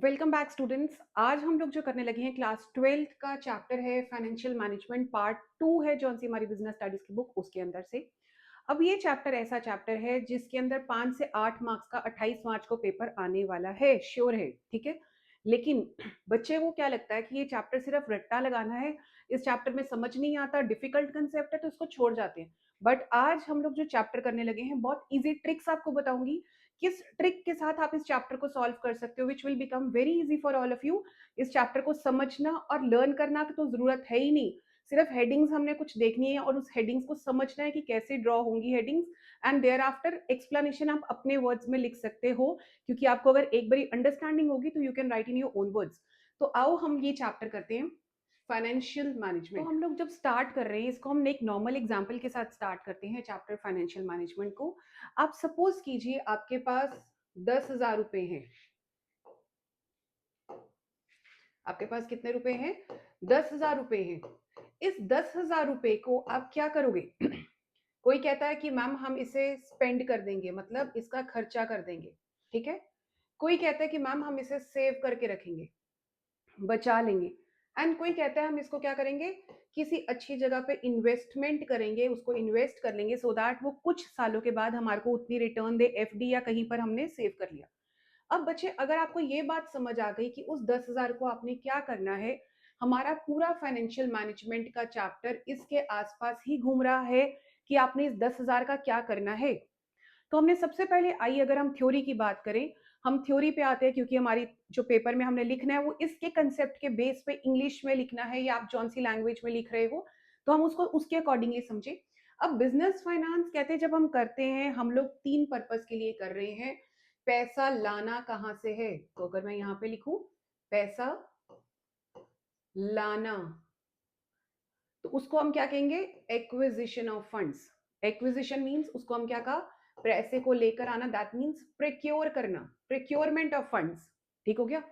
Welcome back students. आज हम लोग जो करने लगे हैं क्लास 12th का चैप्टर है फाइनेंशियल मैनेजमेंट पार्ट 2 है जो सी हमारी बिजनेस स्टडीज की बुक उसके अंदर से। अब ये चैप्टर ऐसा चैप्टर है जिसके अंदर 5 से 8 मार्क्स का 28 मार्च को पेपर आने वाला है, श्योर है, ठीक है। लेकिन बच्चे को क्या लगता है कि ये चैप्टर सिर्फ रट्टा लगाना है, इस चैप्टर में समझ नहीं आता, डिफिकल्ट कंसेप्ट है तो इसको छोड़ जाते हैं। बट आज हम लोग जो चैप्टर करने लगे हैं बहुत इजी ट्रिक्स आपको बताऊंगी, किस ट्रिक के साथ आप इस चैप्टर को सॉल्व कर सकते हो, which will become very easy for all of you. इस चैप्टर को समझना और लर्न करना की तो जरूरत है ही नहीं, सिर्फ हेडिंग्स हमने कुछ देखनी है और उस हेडिंग्स को समझना है कि कैसे ड्रॉ होंगी headings, and thereafter explanation आप अपने वर्ड्स में लिख सकते हो, क्योंकि आपको अगर एक बारी अंडरस्टैंडिंग होगी तो you can write in your own words. तो आओ हम ये चैप्टर करते हैं, फाइनेंशियल मैनेजमेंट। तो हम लोग जब स्टार्ट कर रहे हैं इसको हम एक नॉर्मल एग्जाम्पल के साथ स्टार्ट करते हैं चैप्टर फाइनेंशियल मैनेजमेंट को। आप सपोज कीजिए आपके पास 10,000 रुपए हैं। आपके पास कितने रुपए हैं? 10,000 रुपए हैं। इस 10,000 रुपए को आप क्या करोगे? कोई कहता है कि मैम हम इसे स्पेंड कर देंगे, मतलब इसका खर्चा कर देंगे, ठीक है। कोई कहता है कि मैम हम इसे सेव करके रखेंगे, बचा लेंगे। एंड कोई कहता है हम इसको क्या करेंगे, किसी अच्छी जगह पे इन्वेस्टमेंट करेंगे, उसको इन्वेस्ट कर लेंगे सो दैट वो कुछ सालों के बाद हमारे को उतनी रिटर्न दे, एफडी या कहीं पर हमने सेव कर लिया। अब बच्चे अगर आपको ये बात समझ आ गई कि उस 10,000 को आपने क्या करना है, हमारा पूरा फाइनेंशियल मैनेजमेंट का चैप्टर इसके आसपास ही घूम रहा है कि आपने इस 10,000 का क्या करना है। तो हमने सबसे पहले, आई अगर हम थ्योरी की बात करें, हम थ्योरी पे आते हैं क्योंकि हमारी जो पेपर में हमने लिखना है वो इसके कंसेप्ट के बेस पे इंग्लिश में लिखना है या आप जौन सी लैंग्वेज में लिख रहे हो, तो हम उसको उसके अकॉर्डिंगली समझे। अब बिजनेस फाइनेंस कहते हैं जब हम करते हैं, हम लोग 3 पर्पस के लिए कर रहे हैं। पैसा लाना कहां से है, तो अगर मैं यहां पे लिखूं पैसा लाना, तो उसको हम क्या कहेंगे? Acquisition of funds. Acquisition means उसको हम क्या कहा? पैसे को लेकर आना, दैट मींस प्रिक्योर करना, प्रिक्योरमेंट ऑफ फंड्स, ठीक हो गया।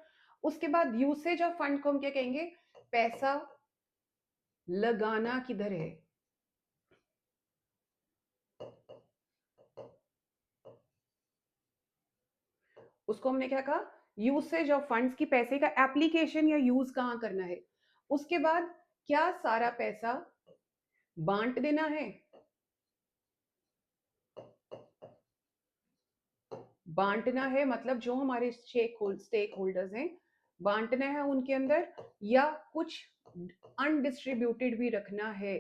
उसके बाद यूसेज ऑफ फंड को हम क्या कहेंगे? पैसा लगाना किधर है, उसको हमने क्या कहा? यूसेज ऑफ फंड्स, की पैसे का एप्लीकेशन या यूज कहां करना है। उसके बाद क्या सारा पैसा बांट देना है? बांटना है मतलब जो हमारे स्टेक होल्डर्स हैं, बांटना है उनके अंदर, या कुछ अनडिस्ट्रीब्यूटेड भी रखना है।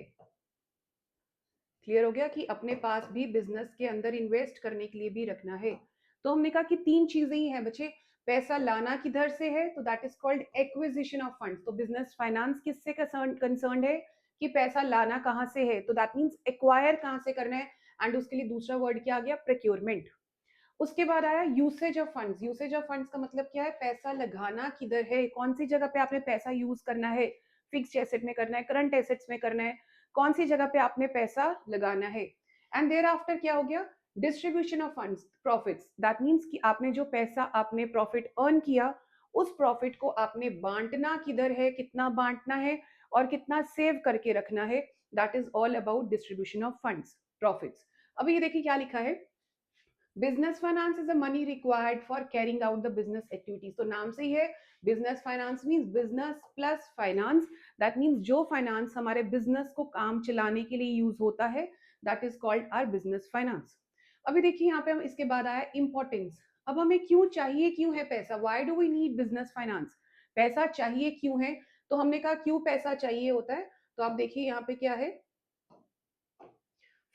क्लियर हो गया कि अपने पास भी बिजनेस के अंदर इन्वेस्ट करने के लिए भी रखना है। तो हमने कहा कि 3 चीजें ही हैं बच्चे। पैसा लाना किधर से है, तो that is called acquisition of funds. तो बिजनेस फाइनेंस किससे कंसर्न है कि पैसा लाना कहां से है, तो दैट मींस एक्वायर कहां से करना है, एंड उसके लिए दूसरा वर्ड क्या आ गया? प्रोक्योरमेंट। उसके बाद आया usage of funds. Usage of funds का मतलब क्या है? पैसा लगाना किधर है, कौन सी जगह पे आपने पैसा यूज करना है, फिक्स्ड एसेट में करना है, करंट एसेट्स में करना है, कौन सी जगह पे आपने पैसा लगाना है। एंड देयर आफ्टर क्या हो गया? Distribution of funds, profits. That means कि आपने जो पैसा आपने प्रॉफिट अर्न किया, उस प्रॉफिट को आपने बांटना किधर है, कितना बांटना है और कितना सेव करके रखना है। That is all about distribution of funds, profits. अभी ये देखिए क्या लिखा है, business finance is a money required for carrying out the business activities. तो नाम से ही है, business finance means business plus finance. That means जो फाइनेंस हमारे बिजनेस को काम चलाने के लिए यूज होता है, that is called our business finance. अभी देखिए यहाँ पे हम इसके बाद आया इंपॉर्टेंस। अब हमें क्यों चाहिए, क्यों है पैसा, why do we need business finance, पैसा चाहिए क्यों है। तो हमने कहा क्यों पैसा चाहिए होता है, तो आप देखिए यहाँ पे क्या है,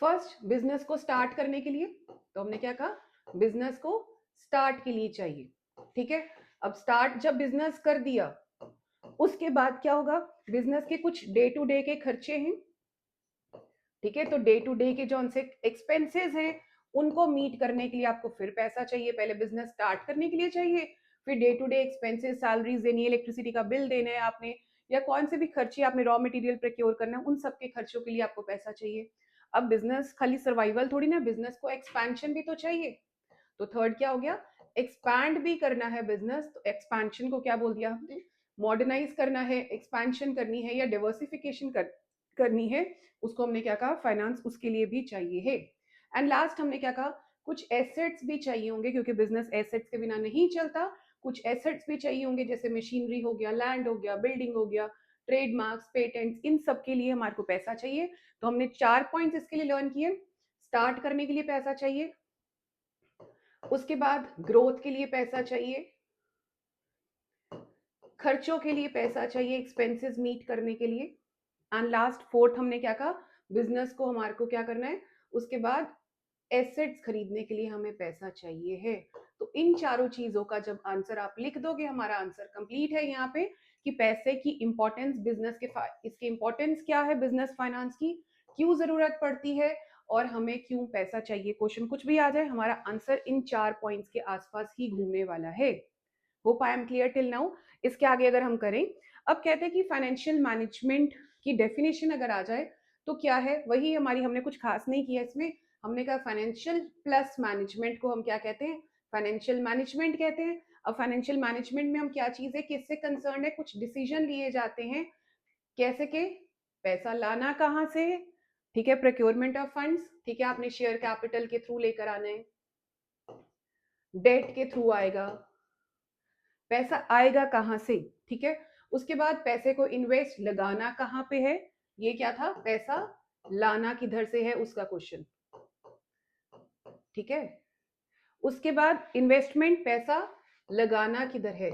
फर्स्ट बिजनेस को स्टार्ट करने के लिए। तो हमने क्या कहा? बिजनेस को स्टार्ट के लिए चाहिए, ठीक है। अब स्टार्ट जब बिजनेस कर दिया, उसके बाद क्या होगा? बिजनेस के कुछ डे टू डे के खर्चे हैं, ठीक है। तो डे टू डे के जो उनसे एक्सपेंसेस हैं, उनको मीट करने के लिए आपको फिर पैसा चाहिए। पहले बिजनेस स्टार्ट करने के लिए चाहिए, फिर day to day expenses, salaries देनी है, इलेक्ट्रिसिटी का बिल देना है आपने, या कौन से भी खर्चे आपने रॉ मटेरियल प्रोक्योर करना है, उन सबके खर्चों के लिए आपको पैसा चाहिए। अब बिजनेस खाली सर्वाइवल थोड़ी ना, बिजनेस को एक्सपेंशन भी तो चाहिए। तो थर्ड क्या हो गया? एक्सपैंड भी करना है बिजनेस, तो एक्सपेंशन को क्या बोल दिया हमने? मॉडर्नाइज करना है, एक्सपेंशन करनी है या डिवर्सिफिकेशन करनी है, उसको हमने क्या कहा? फाइनेंस उसके लिए भी चाहिए है। एंड लास्ट हमने क्या कहा? कुछ एसेट्स भी चाहिए होंगे, क्योंकि बिजनेस एसेट्स के बिना नहीं चलता। कुछ एसेट्स भी चाहिए होंगे, जैसे मशीनरी हो गया, लैंड हो गया, बिल्डिंग हो गया, ट्रेडमार्क्स, पेटेंट्स, इन सब के लिए हमारे को पैसा चाहिए। तो हमने 4 पॉइंट्स इसके लिए लर्न किए। स्टार्ट करने के लिए पैसा चाहिए, उसके बाद ग्रोथ के लिए पैसा चाहिए, खर्चों के लिए पैसा चाहिए, एक्सपेंसेस मीट करने के लिए, एंड लास्ट फोर्थ हमने क्या कहा, बिजनेस को हमारे को क्या करना है, उसके बाद एसेट्स खरीदने के लिए हमें पैसा चाहिए है। तो इन चारों चीजों का जब आंसर आप लिख दोगे, हमारा आंसर कंप्लीट है यहाँ पे, कि पैसे की इंपॉर्टेंस बिजनेस के इसकी इंपॉर्टेंस क्या है बिजनेस फाइनेंस की, क्यों जरूरत पड़ती है, और हमें क्यों पैसा चाहिए। क्वेश्चन कुछ भी आ जाए, हमारा आंसर इन 4 पॉइंट्स के आसपास ही घूमने वाला है। Hope I am clear till now. इसके आगे अगर हम करें, अब कहते हैं कि फाइनेंशियल मैनेजमेंट की डेफिनेशन अगर आ जाए तो क्या है, वही हमारी, हमने कुछ खास नहीं किया इसमें। हमने कहा फाइनेंशियल प्लस मैनेजमेंट को हम क्या कहते हैं, फाइनेंशियल मैनेजमेंट कहते हैं। अब फाइनेंशियल मैनेजमेंट में हम क्या चीज है, किससे कंसर्न है, कुछ डिसीजन लिए जाते हैं, कैसे के, पैसा लाना कहाँ से है, ठीक है, प्रोक्योरमेंट ऑफ फंड्स, ठीक है, आपने शेयर कैपिटल के थ्रू लेकर आना है, डेट के थ्रू आएगा, पैसा आएगा कहाँ से, ठीक है, उसके बाद पैसे को इन्वेस्ट लगाना कहाँ पे है, ये क्या था, पैसा लाना किधर से है उसका क्वेश्चन, ठीक है, उसके बाद इन्वेस्टमेंट, पैसा लगाना किधर है,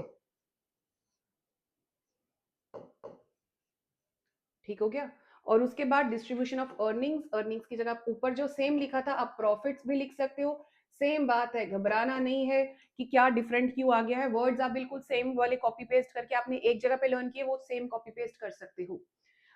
ठीक हो गया। और उसके बाद डिस्ट्रीब्यूशन ऑफ अर्निंग्स, अर्निंग्स की जगह ऊपर जो सेम लिखा था आप प्रॉफिट्स भी लिख सकते हो, सेम बात है, घबराना नहीं है कि क्या डिफरेंट क्यों आ गया है, वर्ड्स आप बिल्कुल सेम वाले कॉपी पेस्ट करके आपने एक जगह पे लर्न किए वो सेम कॉपी पेस्ट कर सकते हो।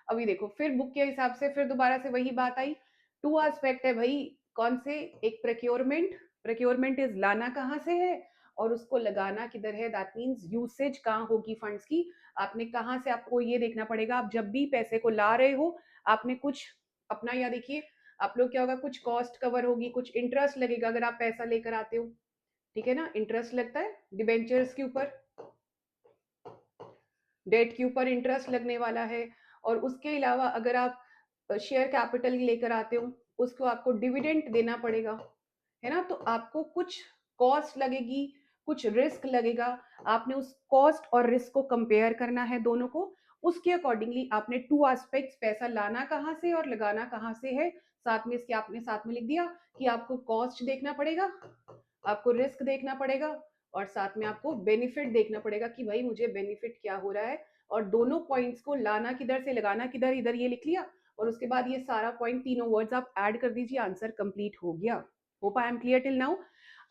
अभी देखो फिर बुक के हिसाब से फिर दोबारा से वही बात आई, टू एस्पेक्ट है भाई, कौन से, एक प्रोक्योरमेंट, प्रोक्योरमेंट इज लाना कहाँ से है और उसको लगाना किधर है, दैट मीन्स यूसेज कहाँ होगी फंड्स की, आपने कहाँ से, आपको ये देखना पड़ेगा, आप जब भी पैसे को ला रहे हो आपने कुछ अपना, या देखिए आप लोग क्या होगा, कुछ कॉस्ट कवर होगी, कुछ इंटरेस्ट लगेगा अगर आप पैसा लेकर आते हो, ठीक है ना, इंटरेस्ट लगता है डिबेंचर्स के ऊपर, डेट के ऊपर इंटरेस्ट लगने वाला है, और उसके अलावा अगर आप शेयर कैपिटल लेकर आते हो उसको आपको डिविडेंड देना पड़ेगा, है ना, तो आपको कुछ कॉस्ट लगेगी, कुछ रिस्क लगेगा, आपने उस कॉस्ट और रिस्क को कंपेयर करना है दोनों को, उसके अकॉर्डिंगली आपने टू एस्पेक्ट्स, पैसा लाना कहाँ से और लगाना कहाँ से है, साथ में इसके आपने साथ में लिख दिया कि आपको कॉस्ट देखना पड़ेगा, आपको रिस्क देखना पड़ेगा, और साथ में आपको बेनिफिट देखना पड़ेगा कि भाई मुझे बेनिफिट क्या हो रहा है, और दोनों पॉइंट्स को लाना किधर से लगाना किधर, इधर ये लिख लिया, और उसके बाद ये सारा पॉइंट तीनों वर्ड्स आप ऐड कर दीजिए, आंसर कंप्लीट हो गया। Hope I am clear till now.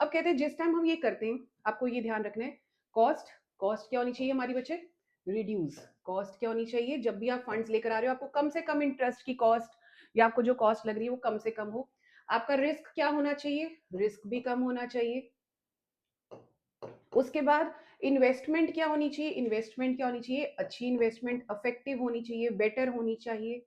अब कहते हैं जिस टाइम हम ये करते हैं आपको ये ध्यान रखना है, कॉस्ट, कॉस्ट क्या होनी चाहिए हमारी बच्चे, रिड्यूस, कॉस्ट क्या होनी चाहिए, जब भी आप फंड्स लेकर आ रहे हो आपको कम से कम इंटरेस्ट की कॉस्ट, या आपको जो कॉस्ट लग रही है वो कम से कम हो, आपका रिस्क क्या होना चाहिए, रिस्क भी कम होना चाहिए, उसके बाद इन्वेस्टमेंट क्या होनी चाहिए, इन्वेस्टमेंट क्या होनी चाहिए, अच्छी इन्वेस्टमेंट, इफेक्टिव होनी चाहिए, बेटर होनी चाहिए,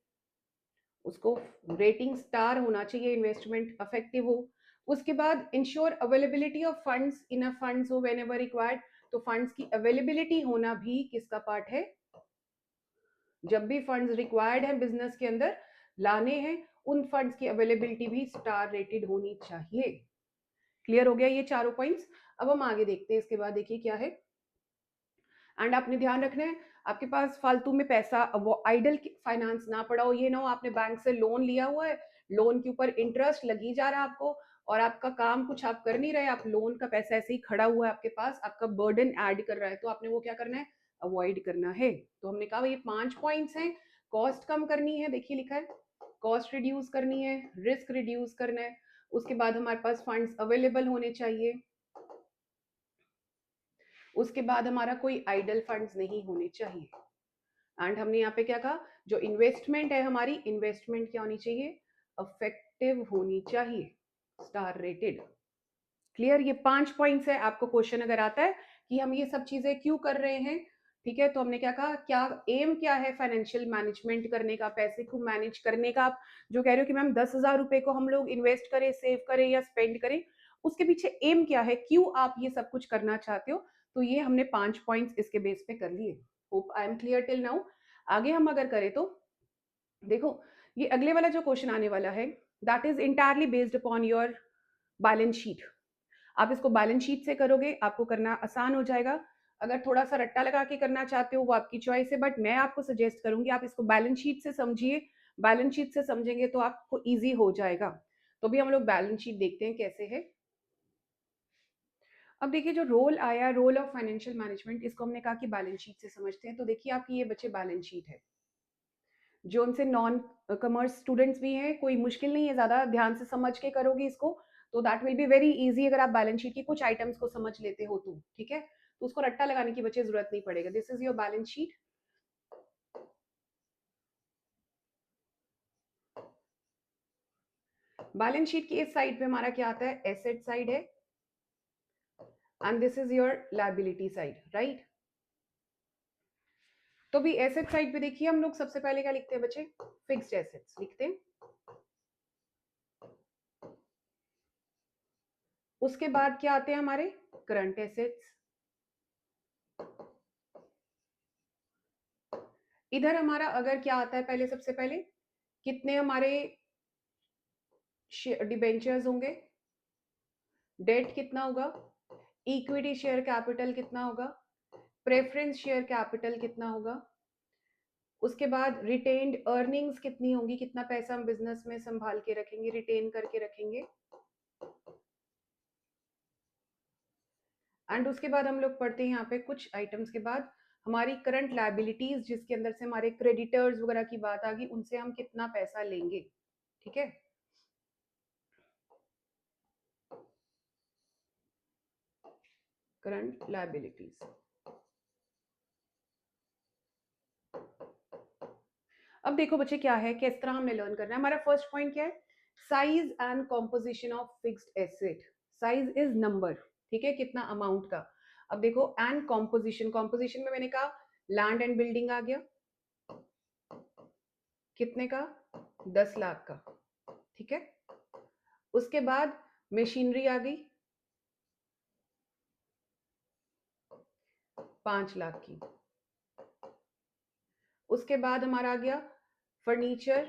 उसको रेटिंग स्टार होना चाहिए, इन्वेस्टमेंट इफेक्टिव हो। उसके बाद ensure availability of funds, enough funds हो व्हेन एवर रिक्वायर्ड, तो फंड्स की अवेलेबिलिटी होना भी किसका पार्ट है, जब भी फंड्स रिक्वायर्ड है बिजनेस के अंदर लाने हैं उन फंड्स की अवेलेबिलिटी भी स्टार रेटेड होनी चाहिए। क्लियर हो गया ये चारों पॉइंट्स। अब हम आगे देखते हैं, इसके बाद देखिए क्या है, एंड आपने ध्यान रखना है आपके पास फालतू में पैसा वो आइडल फाइनेंस ना पड़ा हो, ये ना हो आपने बैंक से लोन लिया हुआ है, लोन के ऊपर इंटरेस्ट लगी जा रहा है आपको, और आपका काम कुछ आप कर नहीं रहे, आप लोन का पैसा ऐसे ही खड़ा हुआ है आपके पास, आपका बर्डन ऐड कर रहा है, तो आपने वो क्या करना है, अवॉइड करना है। तो हमने कहा ये 5 पॉइंट्स हैं, कॉस्ट कम करनी है, देखिए लिखा है कॉस्ट रिड्यूस करनी है, रिस्क रिड्यूस करना है, उसके बाद हमारे पास फंड्स अवेलेबल होने चाहिए, उसके बाद हमारा कोई आइडल फंड्स नहीं होने चाहिए, एंड हमने यहाँ पे क्या कहा, जो इन्वेस्टमेंट है हमारी, इन्वेस्टमेंट क्या होनी चाहिए, इफेक्टिव होनी चाहिए, स्टार रेटेड। क्लियर, ये 5 पॉइंट्स है, आपको क्वेश्चन अगर आता है कि हम ये सब चीजें क्यों कर रहे हैं, ठीक है, तो हमने क्या कहा, क्या एम क्या है फाइनेंशियल मैनेजमेंट करने का, पैसे को मैनेज करने का, आप जो कह रहे हो कि मैम 10,000 रुपए को हम लोग इन्वेस्ट करें, सेव करें या स्पेंड करें, उसके पीछे एम क्या है, क्यों आप ये सब कुछ करना चाहते हो, तो ये हमने 5 पॉइंट्स इसके बेस पे कर लिए। Hope I am clear till now. आगे हम अगर करें तो देखो, ये अगले वाला जो क्वेश्चन आने वाला है that is entirely based upon your balance sheet. आप इसको बैलेंस शीट से करोगे, आपको करना आसान हो जाएगा। अगर थोड़ा सा रट्टा लगा के करना चाहते हो वो आपकी चॉइस है, बट मैं आपको सजेस्ट करूंगी आप इसको बैलेंस शीट से समझिए। बैलेंस शीट से समझेंगे तो आपको ईजी हो जाएगा। तो भी हम लोग बैलेंस शीट देखते हैं कैसे है। अब देखिए जो रोल आया, रोल ऑफ फाइनेंशियल मैनेजमेंट, इसको हमने कहा कि बैलेंस शीट से समझते हैं। तो देखिए आपकी ये बच्चे बैलेंस शीट है। जो उनसे नॉन कॉमर्स स्टूडेंट्स भी हैं, कोई मुश्किल नहीं है, ज़्यादा ध्यान से समझ के करोगे इसको तो that will be very easy. अगर आप बैलेंस शीट की कुछ आइटम्स को समझ लेते हो तो ठीक है, तो उसको रट्टा लगाने की बच्चे जरूरत नहीं पड़ेगा। This is your balance sheet. Balance sheet की इस साइड पे हमारा क्या आता है, एसेट साइड है, and this is your liability side, right. तो भी एसेट साइड पे देखिए हम लोग सबसे पहले क्या लिखते हैं बच्चे, फिक्स्ड एसेट्स लिखते हैं। उसके बाद क्या आते हैं हमारे करंट एसेट्स। इधर हमारा अगर क्या आता है, पहले सबसे पहले कितने हमारे डिबेंचर्स होंगे, डेट कितना होगा, इक्विटी शेयर कैपिटल कितना होगा, प्रेफरेंस शेयर कैपिटल कितना होगा, उसके बाद रिटेन्ड अर्निंग्स कितनी होंगी, कितना पैसा हम बिजनेस में संभाल के रखेंगे, रिटेन करके रखेंगे। एंड उसके बाद हम लोग पढ़ते हैं यहाँ पे कुछ आइटम्स के बाद हमारी करंट लायबिलिटीज, जिसके अंदर से हमारे क्रेडिटर्स वगैरह की बात आ गई, उनसे हम कितना पैसा लेंगे, ठीक है। Current liabilities. अब देखो बच्चे क्या है, किस तरह हमने लर्न करना है। हमारा फर्स्ट पॉइंट क्या है, size and composition of fixed asset. Size is number, ठीक है, कितना अमाउंट का। अब देखो एंड कॉम्पोजिशन, कॉम्पोजिशन में मैंने कहा लैंड एंड बिल्डिंग आ गया, कितने का, 10 लाख का, ठीक है। उसके बाद मशीनरी आ गई 5 लाख की। उसके बाद हमारा आ गया फर्नीचर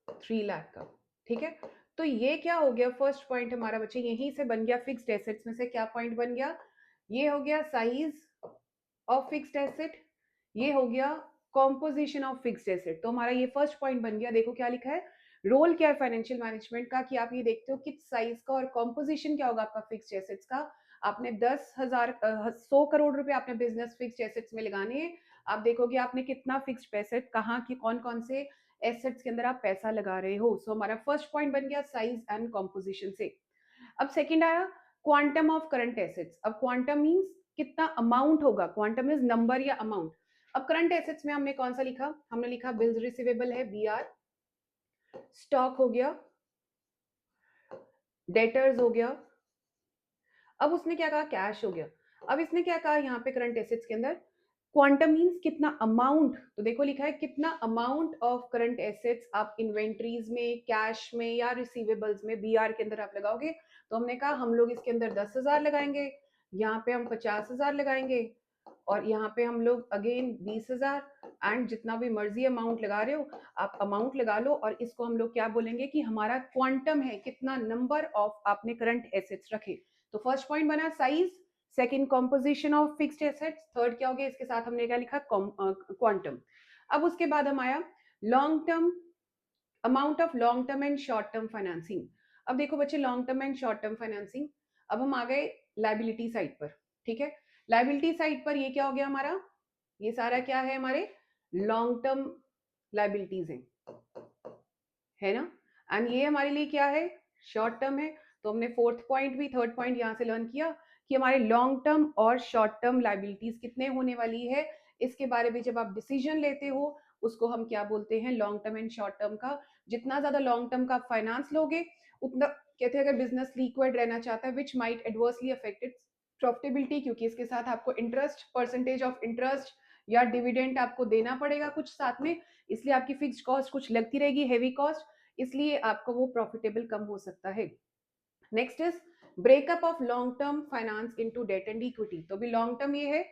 3 लाख का, ठीक है। तो ये क्या हो गया, फर्स्ट पॉइंट हमारा बच्चे यहीं से बन गया, फिक्स्ड एसेट्स में से क्या पॉइंट बन गया, ये हो गया साइज ऑफ फिक्स्ड एसेट, ये हो गया कॉम्पोजिशन ऑफ फिक्स्ड एसेट। तो हमारा ये फर्स्ट पॉइंट बन गया। देखो क्या लिखा है, रोल क्या है फाइनेंशियल मैनेजमेंट का, कि आप ये देखते हो किस साइज का और कॉम्पोजिशन क्या होगा आपका फिक्स्ड एसेट्स का। आपने 100 करोड़ रुपए आपने बिजनेस फिक्स्ड एसेट्स में लगाने हैं। आप देखोगे आपने कितना फिक्स्ड एसेट, कहाँ की कौन कौन से एसेट्स के अंदर आप पैसा लगा रहे हो। सो हमारा फर्स्ट पॉइंट बन गया साइज एंड कॉम्पोजिशन से। अब सेकंड आया क्वांटम ऑफ करंट एसेट्स। अब क्वांटम मींस कितना अमाउंट होगा, क्वांटम इज नंबर या अमाउंट। अब करंट एसेट्स में हमने कौन सा लिखा, हमने लिखा बिल्स रिसीवेबल है BR, स्टॉक हो गया, डेटर्स हो गया। अब उसने क्या कहा, कैश हो गया। अब इसने क्या कहा यहाँ पे करंट एसेट्स के अंदर, क्वांटम मींस कितना अमाउंट। तो देखो लिखा है कितना अमाउंट ऑफ करंट एसेट्स आप इन्वेंट्रीज में, कैश में या रिसीवेबल्स में BR के अंदर आप लगाओगे। तो हमने कहा हम लोग इसके अंदर 10,000 लगाएंगे, यहाँ पे हम 50,000 लगाएंगे, और यहाँ पे हम लोग अगेन 20,000। एंड जितना भी मर्जी अमाउंट लगा रहे हो आप अमाउंट लगा लो, और इसको हम लोग क्या बोलेंगे कि हमारा क्वांटम है, कितना नंबर ऑफ आपने करंट एसेट्स रखे। तो फर्स्ट पॉइंट बना size, second composition of fixed assets, third क्या हो गया, इसके साथ हमने क्या लिखा, क्वांटम। अब उसके बाद हम आया long term, amount of long term and short term financing. अब देखो बच्चे long term and short term financing, अब हम आ गए लाइबिलिटी साइड पर, ठीक है। लाइबिलिटी साइड पर ये क्या हो गया हमारा, ये सारा क्या है, हमारे लॉन्ग टर्म लाइबिलिटीज है ना। एंड ये हमारे लिए क्या है, शॉर्ट टर्म है। तो हमने फोर्थ पॉइंट भी, थर्ड पॉइंट यहाँ से लर्न किया कि हमारे लॉन्ग टर्म और शॉर्ट टर्म लाइबिलिटीज कितने होने वाली है। इसके बारे में जब आप डिसीजन लेते हो उसको हम क्या बोलते हैं, long term and short term का। जितना ज्यादा लॉन्ग टर्म का फाइनेंस लोगे उतना, कहते हैं अगर बिजनेस लिक्विड रहना चाहता है which might adversely affect it's profitability, क्योंकि इसके साथ आपको इंटरेस्ट, परसेंटेज ऑफ इंटरेस्ट या डिविडेंड आपको देना पड़ेगा कुछ साथ में, इसलिए आपकी फिक्स्ड कॉस्ट कुछ लगती रहेगी, हेवी कॉस्ट, इसलिए आपको वो प्रॉफिटेबल कम हो सकता है। Next is breakup of long term finance into debt and equity. तो अभी लॉन्ग टर्म ये है,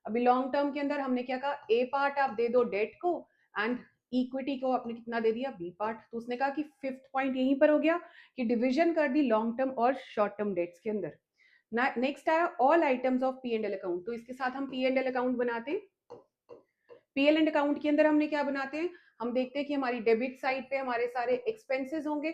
अभी लॉन्ग टर्म के अंदर हमने क्या कहा, ए पार्ट आप दे दो डेट को एंड इक्विटी को आपने कितना दे दिया, बी पार्ट। तो उसने कहा कि फिफ्थ पॉइंट यहीं पर हो गया कि डिविजन कर दी लॉन्ग टर्म और शॉर्ट टर्म डेट्स के अंदर। नेक्स्ट आया all items of P and L account. तो इसके साथ हम पी एंड एल अकाउंट बनाते हैं। पी एल एंड अकाउंट के अंदर हमने क्या बनाते हैं, हम देखते हैं कि हमारी डेबिट साइड पे हमारे सारे एक्सपेंसेस होंगे,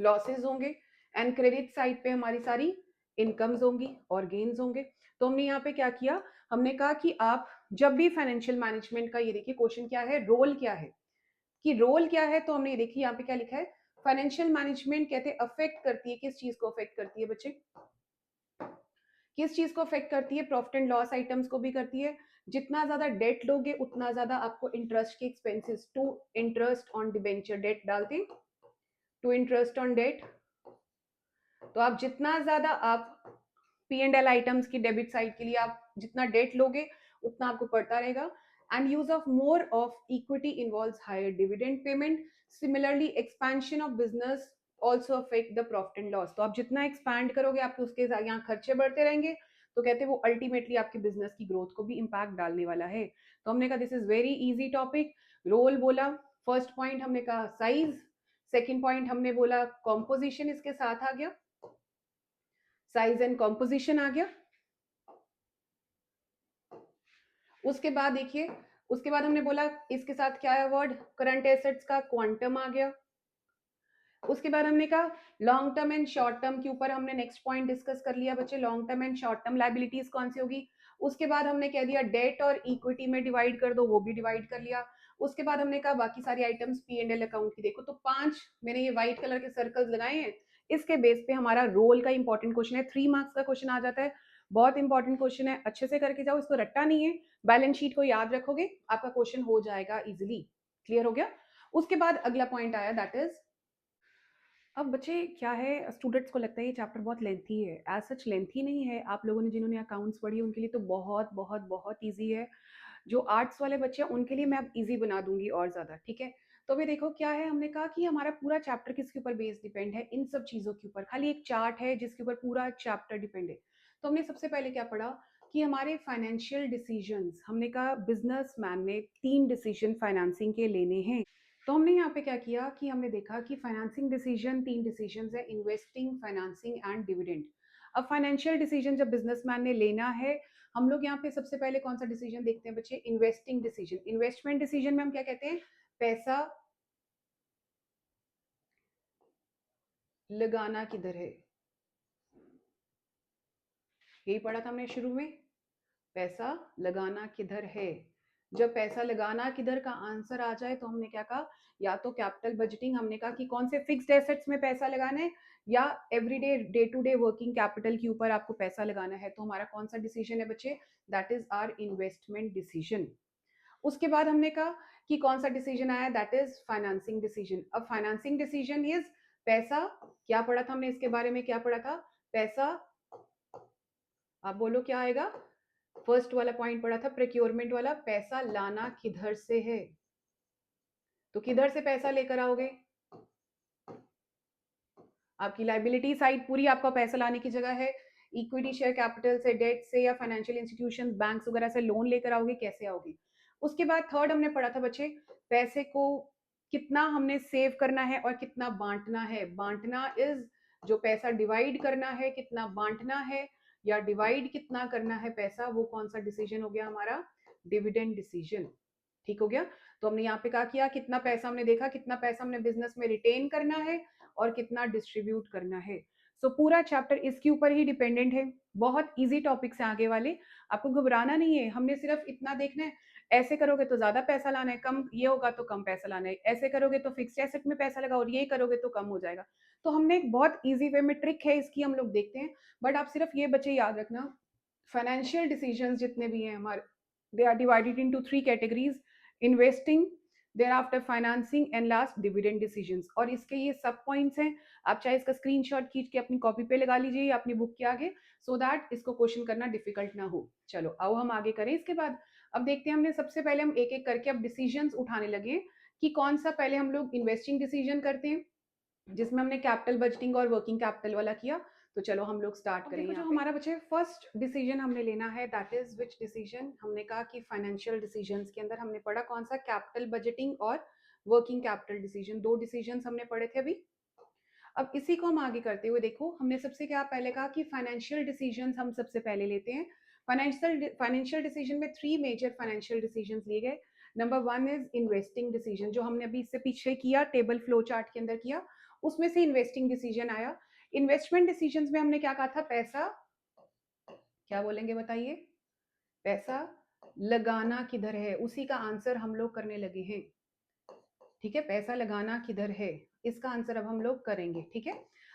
लॉसेस होंगे, एंड क्रेडिट साइड पे हमारी सारी इनकम्स होंगी और गेन्स होंगे। तो हमने यहाँ पे क्या किया, हमने कहा कि आप जब भी फाइनेंशियल मैनेजमेंट का, ये देखिए क्वेश्चन क्या है, रोल क्या है, कि रोल क्या है, तो हमने देखिए यहाँ पे क्या लिखा है, फाइनेंशियल मैनेजमेंट कहते हैं अफेक्ट करती है, किस चीज को अफेक्ट करती है बच्चे, किस चीज को अफेक्ट करती है, प्रॉफिट एंड लॉस आइटम्स को भी करती है। जितना ज्यादा डेट लोगे उतना ज्यादा आपको इंटरेस्ट के expenses, to interest on debenture debt डालते हैं, टू इंटरेस्ट ऑन डेट। तो आप जितना ज्यादा आप पी एंड एल आइटम्स की डेबिट साइड के लिए आप जितना डेट लोगे उतना आपको पड़ता रहेगा। And use of more of equity involves higher dividend payment. Similarly expansion of business also affect the profit and loss. तो आप जितना एक्सपैंड करोगे आपके उसके यहाँ खर्चे बढ़ते रहेंगे, तो कहते हैं वो अल्टीमेटली आपके बिजनेस की ग्रोथ को भी इम्पैक्ट डालने वाला है। तो हमने कहा this is very easy topic. Role बोला, फर्स्ट पॉइंट हमने कहा साइज, सेकेंड पॉइंट हमने बोला कॉम्पोजिशन, इसके साथ आ गया साइज एंड कॉम्पोजिशन आ गया। उसके बाद देखिए, उसके बाद हमने बोला इसके साथ क्या है वर्ड, करंट एसेट्स का क्वांटम आ गया। उसके बाद हमने कहा long term and short term के ऊपर हमने नेक्स्ट पॉइंट डिस्कस कर लिया बच्चे, long term and short term liabilities कौन सी होगी। उसके बाद हमने कह दिया डेट और इक्विटी में डिवाइड कर दो, वो भी डिवाइड कर लिया। उसके बाद हमने कहा बाकी सारी items P and L account की देखो। तो 5 मैंने ये व्हाइट कलर के सर्कल्स लगाए हैं, इसके बेस पे हमारा रोल का इंपॉर्टेंट क्वेश्चन है, 3 मार्क्स का क्वेश्चन आ जाता है। बहुत इंपॉर्टेंट क्वेश्चन है, अच्छे से करके जाओ, इसको रट्टा नहीं है। बैलेंस शीट को याद रखोगे आपका क्वेश्चन हो जाएगा इजिली। क्लियर हो गया। उसके बाद अगला पॉइंट आया दैट इज, अब बच्चे क्या है, स्टूडेंट्स को लगता है ये चैप्टर बहुत लेंथी है, एज सच लेंथी नहीं है। आप लोगों ने जिन्होंने अकाउंट्स पढ़ी है उनके लिए तो बहुत बहुत बहुत ईजी है। जो आर्ट्स वाले बच्चे हैं उनके लिए मैं अब ईजी बना दूंगी और ज़्यादा, ठीक है। तो अभी देखो क्या है, हमने कहा कि हमारा पूरा चैप्टर किसके ऊपर बेस डिपेंड है, इन सब चीज़ों के ऊपर। खाली एक चार्ट है जिसके ऊपर पूरा चैप्टर डिपेंड है। तो हमने सबसे पहले क्या पढ़ा कि हमारे फाइनेंशियल डिसीजंस, हमने कहा बिजनेस मैन ने 3 डिसीजन फाइनेंसिंग के लेने हैं। तो हमने यहाँ पे क्या किया कि हमने देखा कि फाइनेंसिंग डिसीजन 3 डिसीजन है, इन्वेस्टिंग, फाइनेंसिंग एंड डिविडेंड। अब फाइनेंशियल डिसीजन जब बिजनेसमैन ने लेना है, हम लोग यहाँ पे सबसे पहले कौन सा डिसीजन देखते हैं बच्चे, इन्वेस्टिंग डिसीजन। इन्वेस्टमेंट डिसीजन में हम क्या कहते हैं, पैसा लगाना किधर है, यही पढ़ा था हमने शुरू में, पैसा लगाना किधर है। जब पैसा लगाना किधर का आंसर आ जाए तो हमने क्या कहा, या तो कैपिटल बजटिंग, हमने कहा कि कौन से फिक्स्ड एसेट्स में पैसा लगाना है, या everyday day to day working capital के ऊपर आपको पैसा लगाना है। तो हमारा कौन सा डिसीजन है बच्चे, that is our investment decision. उसके बाद हमने कहा कि कौन सा डिसीजन आया, दैट इज फाइनेंसिंग डिसीजन। अब फाइनेंसिंग डिसीजन इज पैसा, क्या पढ़ा था हमने इसके बारे में, क्या पढ़ा था, पैसा, आप बोलो क्या आएगा, फर्स्ट वाला पॉइंट पढ़ा था प्रोक्योरमेंट वाला, पैसा लाना किधर से है। तो किधर से पैसा लेकर आओगे, आपकी लाइबिलिटी साइड पूरी आपका पैसा लाने की जगह है, इक्विटी शेयर कैपिटल से, डेट से, या फाइनेंशियल इंस्टीट्यूशन बैंक्स वगैरह से लोन लेकर आओगे, कैसे आओगे। उसके बाद थर्ड हमने पढ़ा था बच्चे, पैसे को कितना हमने सेव करना है और कितना बांटना है। बांटना इज जो पैसा डिवाइड करना है, कितना बांटना है, या डिवाइड कितना करना है पैसा, वो कौन सा डिसीजन हो गया हमारा, डिविडेंड डिसीजन। ठीक हो गया। तो हमने यहाँ पे कहा किया, कितना पैसा हमने देखा, कितना पैसा हमने बिजनेस में रिटेन करना है और कितना डिस्ट्रीब्यूट करना है। सो पूरा चैप्टर इसके ऊपर ही डिपेंडेंट है। बहुत इजी टॉपिक्स हैं आगे वाले, आपको घबराना नहीं है। हमने सिर्फ इतना देखना है, ऐसे करोगे तो ज्यादा पैसा लाना है, कम ये होगा तो कम पैसा लाना है, ऐसे करोगे तो फिक्स एसेट में पैसा लगा और ये करोगे तो कम हो जाएगा। तो हमने एक बहुत ईजी वे में ट्रिक है इसकी, हम लोग देखते हैं। बट आप सिर्फ ये बच्चे याद रखना, फाइनेंशियल डिसीजंस जितने भी हैं हमारे, they are divided into 3 categories, investing, thereafter financing and last dividend decisions. और इसके ये सब पॉइंट्स हैं, आप चाहे इसका स्क्रीनशॉट खींच के अपनी कॉपी पे लगा लीजिए या अपनी बुक के आगे, सो दैट इसको क्वेश्चन करना डिफिकल्ट ना हो। चलो आओ हम आगे करें इसके बाद। अब देखते हैं, हमने सबसे पहले हम एक एक करके अब डिसीजंस उठाने लगे कि कौन सा पहले हम लोग इन्वेस्टिंग डिसीजन करते हैं, जिसमें हमने कैपिटल बजटिंग और वर्किंग कैपिटल वाला किया। तो चलो हम लोग स्टार्ट करें। जो हमारा बच्चे फर्स्ट डिसीजन हमने लेना है, दैट इज विच डिसीजन, हमने कहा कि फाइनेंशियल डिसीजंस के अंदर हमने पढ़ा कौन सा, कैपिटल बजटिंग और वर्किंग कैपिटल डिसीजन, दो डिसीजंस हमने पढ़े थे अभी। अब इसी को हम आगे करते हुए देखो, हमने सबसे क्या पहले कहा कि फाइनेंशियल डिसीजंस हम सबसे पहले लेते हैं। फाइनेंशियल डिसीजन में 3 मेजर फाइनेंशियल डिसीजंस लिए गए। नंबर 1 इज इन्वेस्टिंग डिसीजन, जो हमने अभी इससे पीछे किया, टेबल फ्लो चार्ट के अंदर किया, उसमें से इन्वेस्टिंग डिसीजन आया। इन्वेस्टमेंट डिसीजंस में हमने क्या कहा था, पैसा, क्या बोलेंगे बताइए, पैसा लगाना किधर है, उसी का आंसर हम लोग करने लगे हैं। ठीक है, पैसा लगाना किधर है, इसका आंसर अब हम लोग करेंगे। ठीक है,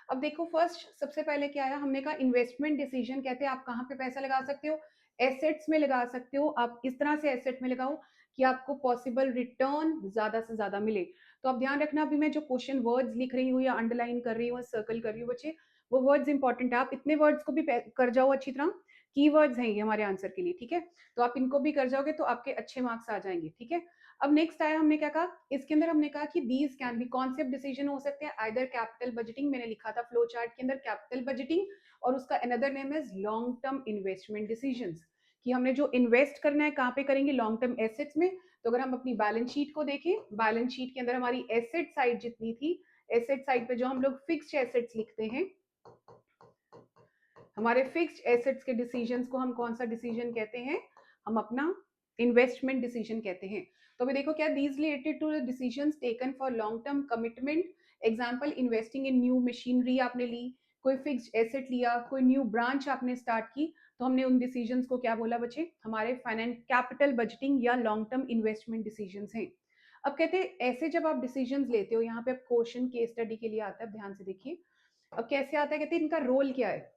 अब देखो फर्स्ट सबसे पहले क्या आया, हमने कहा इन्वेस्टमेंट डिसीजन, कहते हैं आप कहाँ पे पैसा लगा सकते हो, एसेट्स में लगा सकते हो। आप इस तरह से एसेट में लगाओ कि आपको पॉसिबल रिटर्न ज्यादा से ज्यादा मिले। तो आप ध्यान रखना, अभी मैं जो क्वेश्चन वर्ड्स लिख रही हूँ या अंडरलाइन कर रही हूँ, सर्कल कर रही हूँ बच्चे, वो वर्ड्स इंपॉर्टेंट है। आप इतने वर्ड्स को भी कर जाओ अच्छी तरह, कीवर्ड्स हैं ये हमारे आंसर के लिए। ठीक है, तो आप इनको भी कर जाओगे तो आपके अच्छे मार्क्स आ जाएंगे। ठीक है, अब नेक्स्ट आया, हमने क्या कहा, इसके अंदर हमने कहा कि these can be concept decision हो सकते हैं, आइदर कैपिटल बजटिंग, मैंने लिखा था फ्लो चार्ट के अंदर कैपिटल बजटिंग, और उसका another name is long term investment decisions, कि हमने जो इन्वेस्ट करना है कहाँ पे करेंगे, लॉन्ग टर्म एसेट्स में। तो अगर हम अपनी बैलेंस शीट को देखें, बैलेंस शीट के अंदर हमारी एसेट साइड जितनी थी, एसेट साइड पे जो हम लोग फिक्स्ड एसेट्स लिखते हैं, हमारे फिक्स्ड एसेट्स के डिसीजंस को हम कौन सा डिसीजन कहते हैं, हम अपना इन्वेस्टमेंट डिसीजन कहते हैं। तो अभी देखो क्या, these related to the decisions taken for long term commitment, example investing in new machinery आपने ली, कोई फिक्स्ड एसेट लिया, कोई न्यू ब्रांच आपने स्टार्ट की, तो हमने उन डिसीजंस को क्या बोला बच्चे, हमारे फाइनेंस कैपिटल बजटिंग या लॉन्ग टर्म इन्वेस्टमेंट डिसीजंस हैं। अब कहते हैं ऐसे जब आप डिसीजंस लेते हो, यहाँ पे अब क्वेश्चन केस स्टडी के लिए आता है, ध्यान से देखिए। अब कैसे आता है, कहते हैं इनका रोल क्या है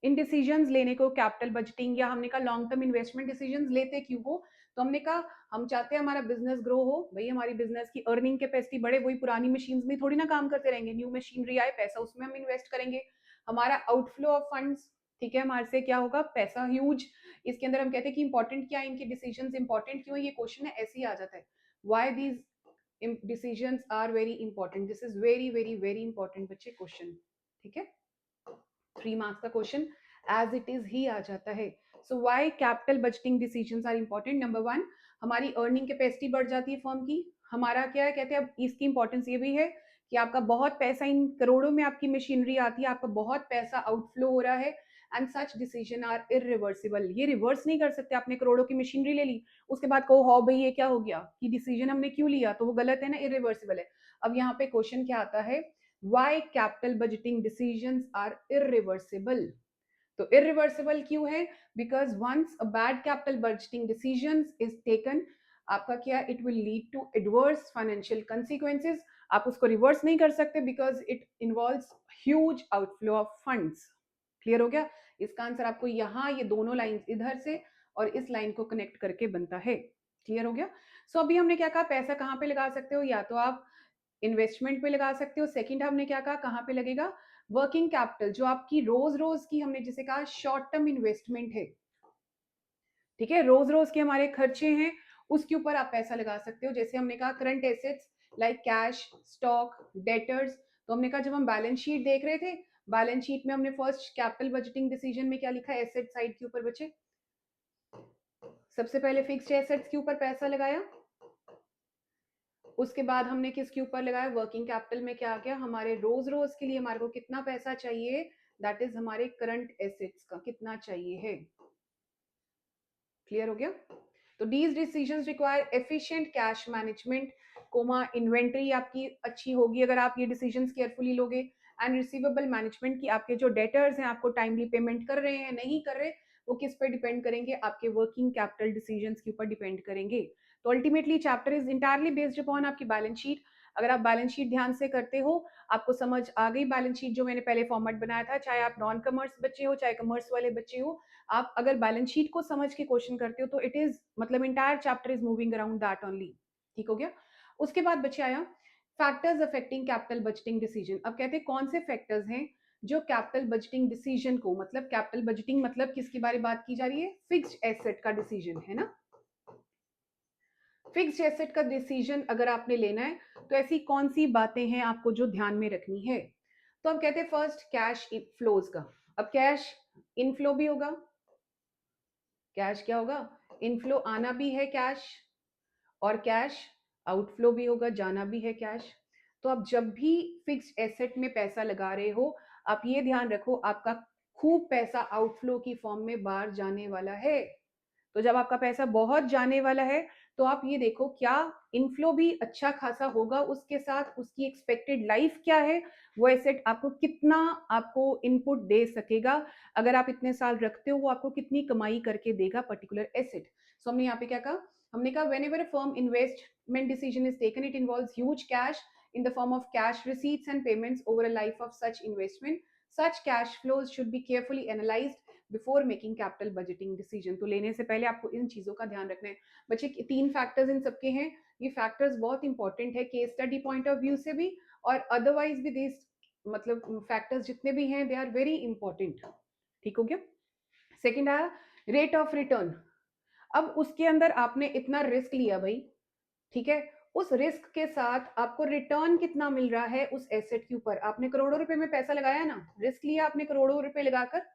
इन डिसीजंस लेने को, कैपिटल बजटिंग या हमने कहा लॉन्ग टर्म इन्वेस्टमेंट डिसीजंस लेते क्यों हो, तो हमने कहा हम चाहते हैं हमारा बिजनेस ग्रो हो, भाई हमारी बिजनेस की अर्निंग कैपेसिटी बढ़े, वही पुरानी मशीन्स में थोड़ी ना काम करते रहेंगे, न्यू मशीनरी आए, पैसा उसमें हम इन्वेस्ट करेंगे, हमारा आउटफ्लो ऑफ फंड्स, ठीक है, हमारे से क्या होगा, पैसा ह्यूज। इसके अंदर हम कहते हैं कि इंपॉर्टेंट क्या है, इनके डिसीजंस इंपॉर्टेंट क्यों है, ये क्वेश्चन है, ऐसे ही आ जाता है, why these decisions are very important, this is very very very important बच्चे क्वेश्चन। ठीक है, 3 मार्क्स का क्वेश्चन एज इट इज ही आ जाता है। So why capital budgeting decisions are important, number 1 हमारी अर्निंग कैपेसिटी बढ़ जाती है फर्म की, हमारा क्या है, कहते हैं अब इसकी इंपॉर्टेंस ये भी है कि आपका बहुत पैसा, इन करोड़ों में आपकी मशीनरी आती है, आपका बहुत पैसा आउटफ्लो हो रहा है, and such decision are irreversible, ये रिवर्स नहीं कर सकते, आपने करोड़ों की मशीनरी ले ली, उसके बाद कहो हो भाई ये क्या हो गया, कि डिसीजन हमने क्यों लिया, तो वो गलत है ना, इरिवर्सिबल है। अब यहाँ पे क्वेश्चन क्या आता है, why capital budgeting decisions are irreversible, तो irreversible क्यों है, because once a bad capital budgeting decisions is taken, आपका क्या, it will lead to adverse financial consequences, आप उसको रिवर्स नहीं कर सकते because it involves huge outflow of funds। Clear हो गया, इसका आंसर आपको यहाँ ये दोनों लाइंस इधर से और इस लाइन को कनेक्ट करके बनता है। क्लियर हो गया। सो अभी हमने क्या कहा, पैसा कहाँ पे लगा सकते हो, या तो आप इन्वेस्टमेंट पे लगा सकते हो, सेकंड हमने क्या कहा, कहाँ पे लगेगा, वर्किंग कैपिटल, जो आपकी रोज रोज की, हमने जिसे कहा शॉर्ट टर्म इन्वेस्टमेंट है, ठीक है, रोज रोज के हमारे खर्चे हैं, उसके ऊपर आप पैसा लगा सकते हो। जैसे हमने कहा current assets like cash, stock, debtors, तो हमने कहा जब हम बैलेंस शीट देख रहे थे, बैलेंस शीट में हमने फर्स्ट कैपिटल बजटिंग डिसीजन में क्या लिखा है, एसेट साइड के ऊपर बच्चे, सबसे पहले फिक्स्ड एसेट्स के ऊपर पैसा लगाया, उसके बाद हमने किसके ऊपर लगाया, वर्किंग कैपिटल में क्या आ गया, हमारे रोज रोज के लिए हमारे को कितना पैसा चाहिए, दैट इज हमारे करंट एसेट्स का कितना चाहिए है। क्लियर हो गया। तो these decisions require efficient cash management, comma inventory आपकी अच्छी होगी अगर आप ये डिसीजंस केयरफुली लोगे, एंड रिसीवेबल मैनेजमेंट की आपके जो डेटर्स हैं आपको टाइमली पेमेंट कर रहे हैं नहीं कर रहे, वो किस पे डिपेंड करेंगे, आपके वर्किंग कैपिटल डिसीजंस के ऊपर डिपेंड करेंगे। तो ultimately chapter is entirely based upon आपकी बैलेंस शीट। अगर आप बैलेंस शीट ध्यान से करते हो, आपको समझ आ गई बैलेंस शीट जो मैंने पहले फॉर्मेट बनाया था, चाहे आप नॉन कमर्स बच्चे हो चाहे कमर्स वाले बच्चे हो, आप अगर बैलेंस शीट को समझ के क्वेश्चन करते हो तो इट इज मतलब entire chapter is moving around that only. ठीक हो गया। उसके बाद बच्चे आया factors affecting capital budgeting decision. अब कहते हैं कौन से फैक्टर्स हैं जो कैपिटल बजटिंग डिसीजन को, मतलब कैपिटल बजटिंग मतलब किसके बारे में बात की जा रही है, फिक्स्ड एसेट का डिसीजन है ना, फिक्स्ड एसेट का डिसीजन अगर आपने लेना है तो ऐसी कौन सी बातें हैं आपको जो ध्यान में रखनी है। तो अब कहते हैं फर्स्ट कैश फ्लोज का। अब कैश इनफ्लो भी होगा, कैश क्या होगा, इनफ्लो आना भी है कैश, और कैश आउटफ्लो भी होगा, जाना भी है कैश। तो आप जब भी फिक्स्ड एसेट में पैसा लगा रहे हो, आप ये ध्यान रखो आपका खूब पैसा आउटफ्लो की फॉर्म में बाहर जाने वाला है। तो जब आपका पैसा बहुत जाने वाला है, तो आप ये देखो क्या इनफ्लो भी अच्छा खासा होगा, उसके साथ उसकी एक्सपेक्टेड लाइफ क्या है, वो एसेट आपको कितना आपको इनपुट दे सकेगा, अगर आप इतने साल रखते हो वो आपको कितनी कमाई करके देगा पर्टिकुलर एसेट। सो हमने यहाँ पे क्या कहा, हमने कहा whenever a firm investment decision is taken, it involves huge cash in the form of cash receipts and payments over a life of such investment. Such cash flows should be carefully analyzed before making capital budgeting decision. तो लेने से पहले आपको इन चीजों का ध्यान रखना है। बच्चे 3 फैक्टर्स इन सबके हैं, ये फैक्टर्स बहुत इंपॉर्टेंट है case study point of view से भी, और अदरवाइज भी दिस मतलब फैक्टर्स जितने भी हैं दे आर वेरी इंपॉर्टेंट। ठीक हो गया। सेकेंड आया रेट ऑफ रिटर्न। अब उसके अंदर आपने इतना रिस्क लिया भाई, ठीक है, उस रिस्क के साथ आपको रिटर्न कितना मिल रहा है उस एसेट के ऊपर। आपने करोड़ों रुपए में पैसा लगाया ना, रिस्क लिया आपने करोड़ों रुपए लगाकर,